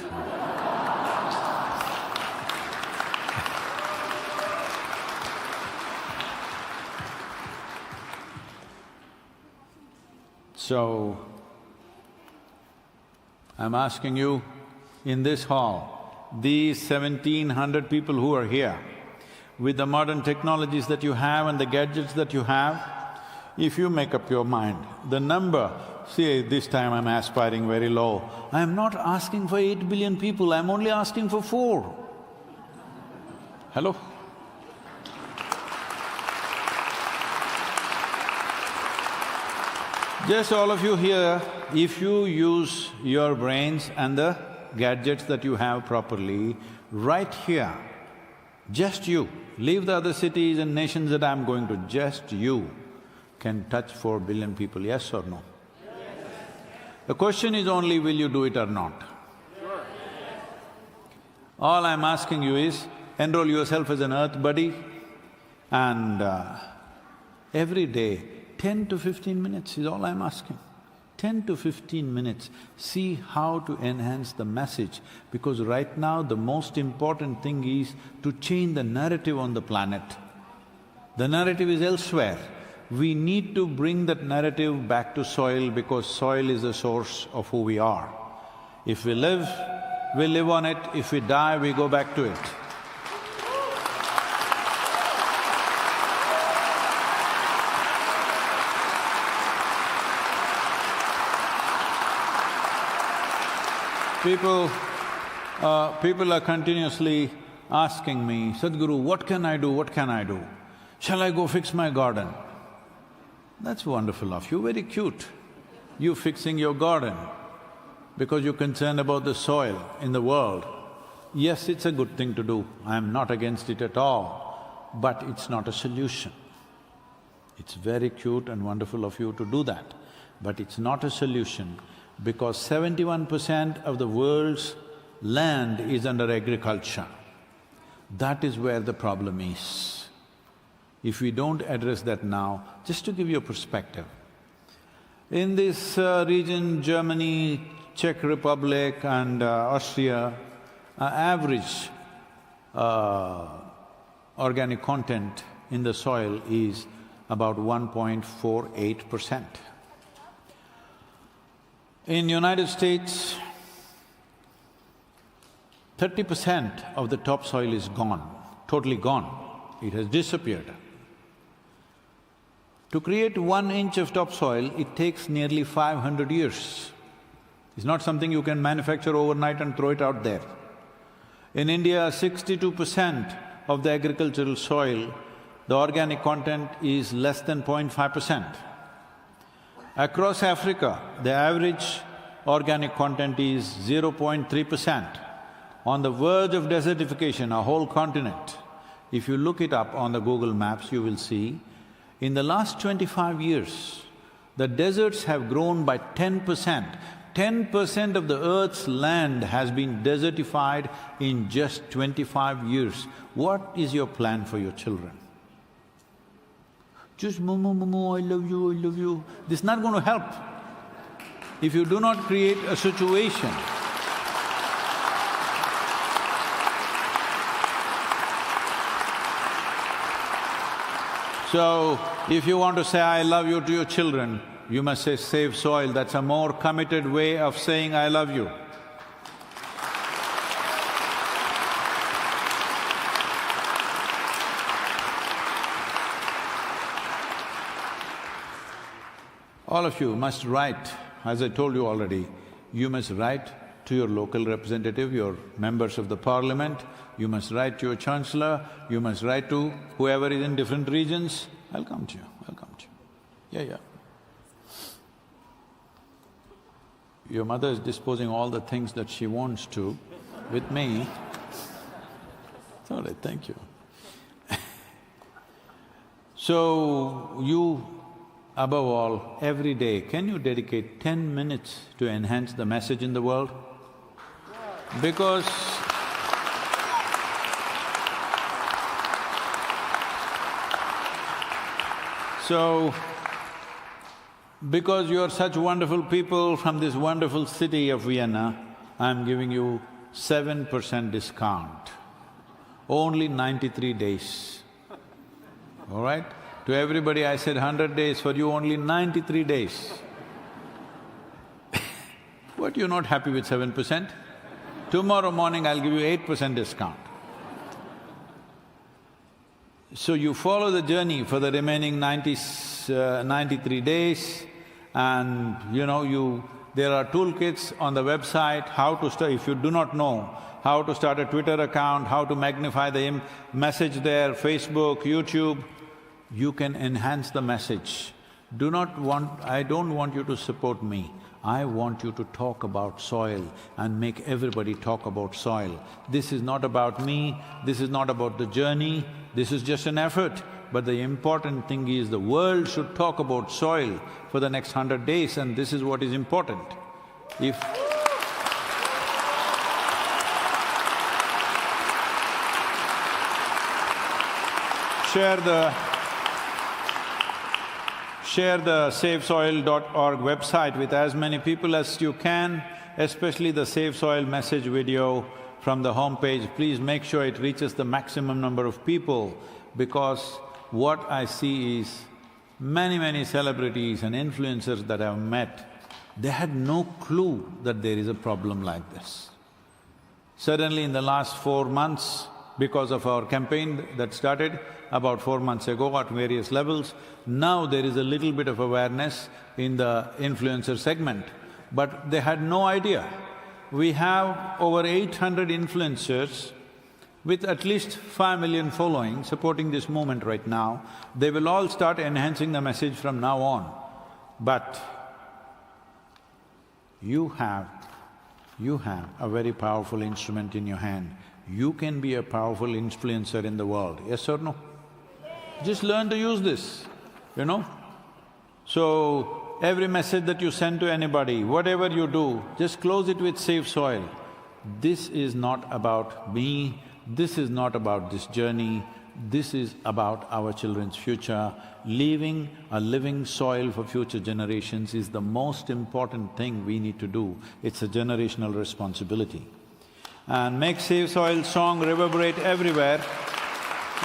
So, I'm asking you, in this hall, these 1,700 people who are here, with the modern technologies that you have and the gadgets that you have, if you make up your mind, the number… See, this time I'm aspiring very low. I'm not asking for 8 billion people, I'm only asking for 4. Hello? Just all of you here, if you use your brains and the gadgets that you have properly, right here, just you, leave the other cities and nations that I'm going to, just you can touch 4 billion people, yes or no? Yes. The question is only, will you do it or not? Sure. All I'm asking you is, enroll yourself as an earth buddy and every day, 10 to 15 minutes is all I'm asking. 10 to 15 minutes, see how to enhance the message, because right now the most important thing is to change the narrative on the planet. The narrative is elsewhere. We need to bring that narrative back to soil, because soil is the source of who we are. If we live, we live on it. If we die, we go back to it. People are continuously asking me, Sadhguru, what can I do, what can I do? Shall I go fix my garden? That's wonderful of you, very cute. You fixing your garden because you're concerned about the soil in the world. Yes, it's a good thing to do, I'm not against it at all, but it's not a solution. It's very cute and wonderful of you to do that, but it's not a solution, because 71% of the world's land is under agriculture. That is where the problem is. If we don't address that now, just to give you a perspective, in this region, Germany, Czech Republic and Austria, average organic content in the soil is about 1.48%. In United States, 30% of the topsoil is gone, totally gone. It has disappeared. To create 1 inch of topsoil, it takes nearly 500 years. It's not something you can manufacture overnight and throw it out there. In India, 62% of the agricultural soil, the organic content is less than 0.5%. Across Africa, the average organic content is 0.3%. On the verge of desertification, a whole continent. If you look it up on the Google Maps, you will see, in the last 25 years, the deserts have grown by 10%. 10% of the earth's land has been desertified in just 25 years. What is your plan for your children? Just moo, I love you, I love you. This is not going to help. If you do not create a situation so, if you want to say, I love you to your children, you must say, save soil. That's a more committed way of saying, I love you. All of you must write, as I told you already, you must write to your local representative, your members of the parliament, you must write to your chancellor, you must write to whoever is in different regions. I'll come to you, I'll come to you. Yeah. Your mother is disposing all the things that she wants to with me. It's all right, thank you. So, you, above all, every day, can you dedicate 10 minutes to enhance the message in the world? Because because you are such wonderful people from this wonderful city of Vienna, I'm giving you 7% discount, only 93 days, all right? To everybody I said 100 days, for you only 93 days. What, you're not happy with 7%? Tomorrow morning I'll give you 8% discount. So you follow the journey for the remaining 93 days and there are toolkits on the website, how to start, if you do not know how to start a Twitter account, how to magnify the message there, Facebook, YouTube, you can enhance the message. I don't want you to support me. I want you to talk about soil and make everybody talk about soil. This is not about me, this is not about the journey, this is just an effort. But the important thing is the world should talk about soil for the next 100 days, and this is what is important. If share the SaveSoil.org website with as many people as you can, especially the Save Soil message video from the homepage. Please make sure it reaches the maximum number of people, because what I see is many celebrities and influencers that I've met, they had no clue that there is a problem like this. Suddenly in the last 4 months, because of our campaign that started about 4 months ago at various levels, now there is a little bit of awareness in the influencer segment, but they had no idea. We have over 800 influencers with at least 5 million following supporting this movement right now. They will all start enhancing the message from now on. But you have a very powerful instrument in your hand. You can be a powerful influencer in the world, yes or no? Just learn to use this, So, every message that you send to anybody, whatever you do, just close it with Save Soil. This is not about me, this is not about this journey, this is about our children's future. Leaving a living soil for future generations is the most important thing we need to do. It's a generational responsibility. And make Save Soil song reverberate everywhere.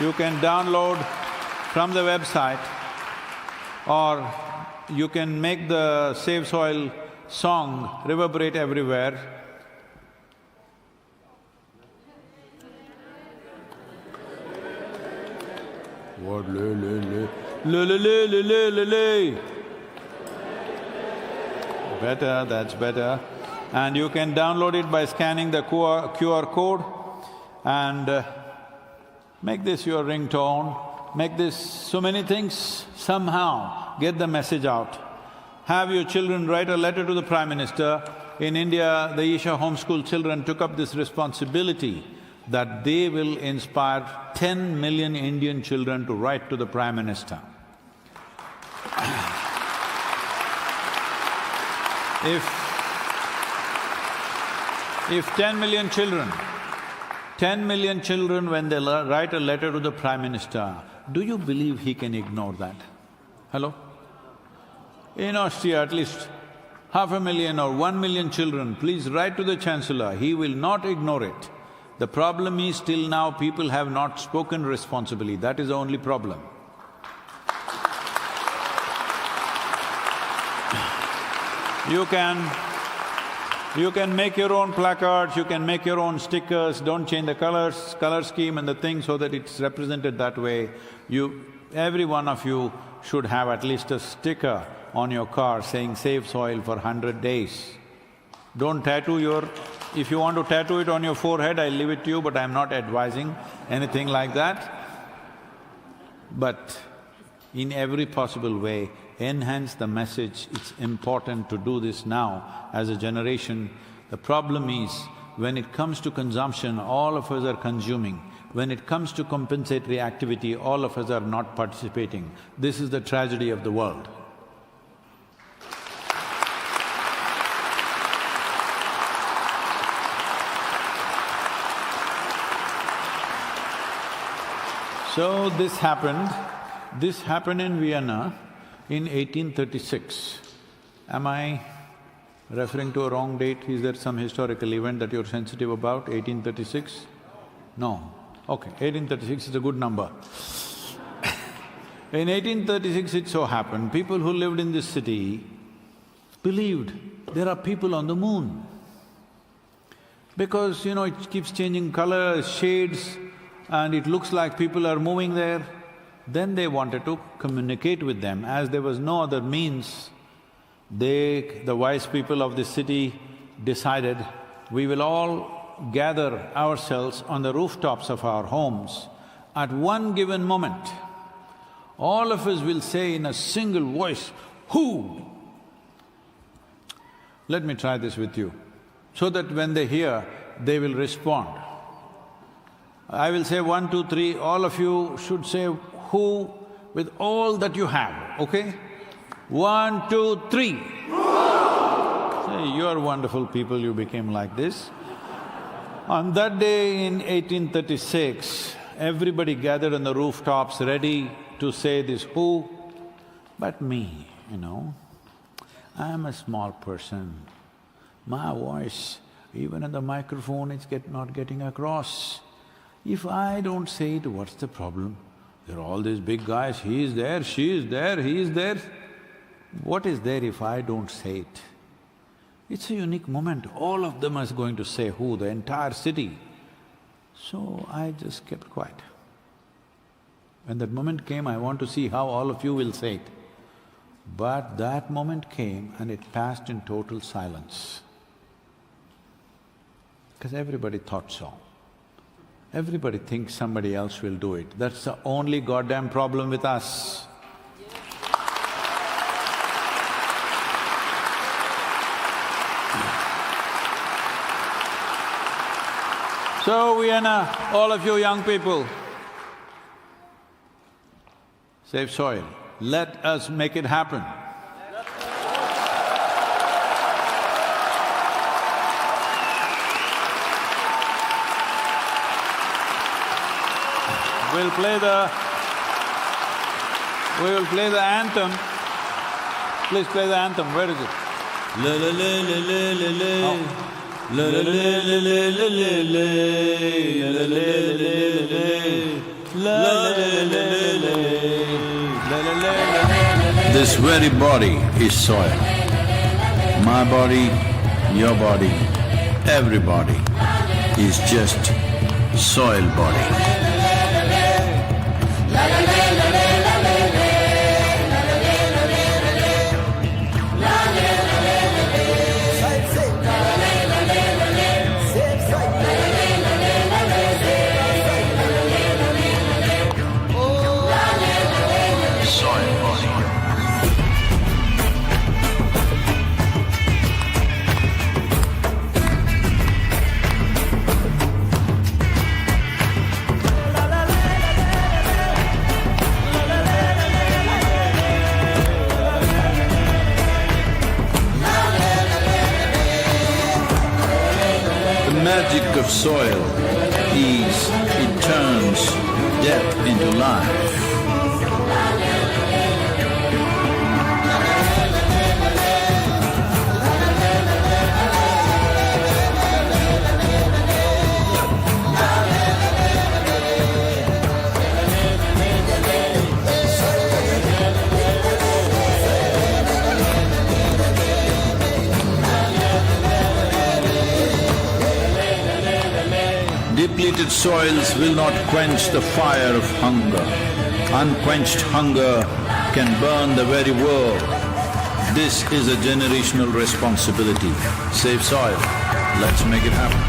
You can download from the website, or you can make the Save Soil song reverberate everywhere. What le. Better, that's better. And you can download it by scanning the QR code and make this your ringtone, make this so many things, somehow get the message out. Have your children write a letter to the Prime Minister. In India, the Isha homeschool children took up this responsibility that they will inspire 10 million Indian children to write to the Prime Minister. If 10 million children, when they write a letter to the Prime Minister, do you believe he can ignore that? Hello? In Austria, at least 500,000 or 1 million children, please write to the Chancellor, he will not ignore it. The problem is, till now people have not spoken responsibly, that is the only problem. You can make your own placards, you can make your own stickers, don't change the color scheme and the thing so that it's represented that way. Every one of you should have at least a sticker on your car saying save soil for 100 days. Don't tattoo if you want to tattoo it on your forehead, I'll leave it to you, but I'm not advising anything like that. But in every possible way, enhance the message. It's important to do this now as a generation. The problem is, when it comes to consumption, all of us are consuming. When it comes to compensatory activity, all of us are not participating. This is the tragedy of the world. So this happened in Vienna in 1836. Am I referring to a wrong date? Is there some historical event that you're sensitive about, 1836? No. Okay, 1836 is a good number. In 1836 it so happened, people who lived in this city believed there are people on the moon. Because, it keeps changing colors, shades, and it looks like people are moving there. Then they wanted to communicate with them. As there was no other means, the wise people of this city decided, we will all gather ourselves on the rooftops of our homes at one given moment. All of us will say in a single voice, who? Let me try this with you, so that when they hear, they will respond. I will say 1, 2, 3, all of you should say who with all that you have, okay? 1, 2, 3. Say, you are wonderful people, you became like this. On that day in 1836, everybody gathered on the rooftops ready to say this who, but me, I'm a small person. My voice, even on the microphone, it's not getting across. If I don't say it, what's the problem? There are all these big guys, he is there, she is there, he is there. What is there if I don't say it? It's a unique moment, all of them are going to say who, the entire city. So I just kept quiet. When that moment came, I want to see how all of you will say it. But that moment came and it passed in total silence. Because everybody thought so. Everybody thinks somebody else will do it. That's the only goddamn problem with us. So Vienna, all of you young people, save soil. Let us make it happen. We will play the anthem. Please play the anthem. Where is it? La la la la la la la. La la la la la la la. La la la la la la. This very body is soil. My body, your body, everybody is just soil body. magic of soil is it turns death into life. Depleted soils will not quench the fire of hunger. Unquenched hunger can burn the very world. This is a generational responsibility. Save soil. Let's make it happen.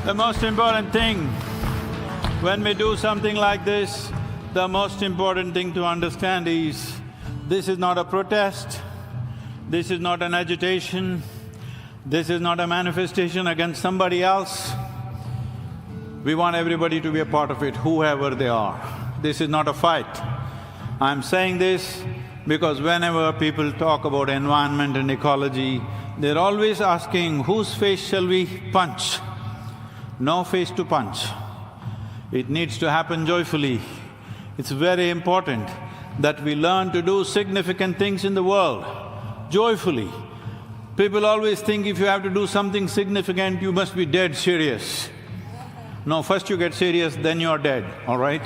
The most important thing, when we do something like this, the most important thing to understand is, this is not a protest, this is not an agitation, this is not a manifestation against somebody else. We want everybody to be a part of it, whoever they are. This is not a fight. I'm saying this because whenever people talk about environment and ecology, they're always asking, whose face shall we punch? No face to punch. It needs to happen joyfully. It's very important that we learn to do significant things in the world, joyfully. People always think if you have to do something significant, you must be dead serious. No, first you get serious, then you're dead, all right?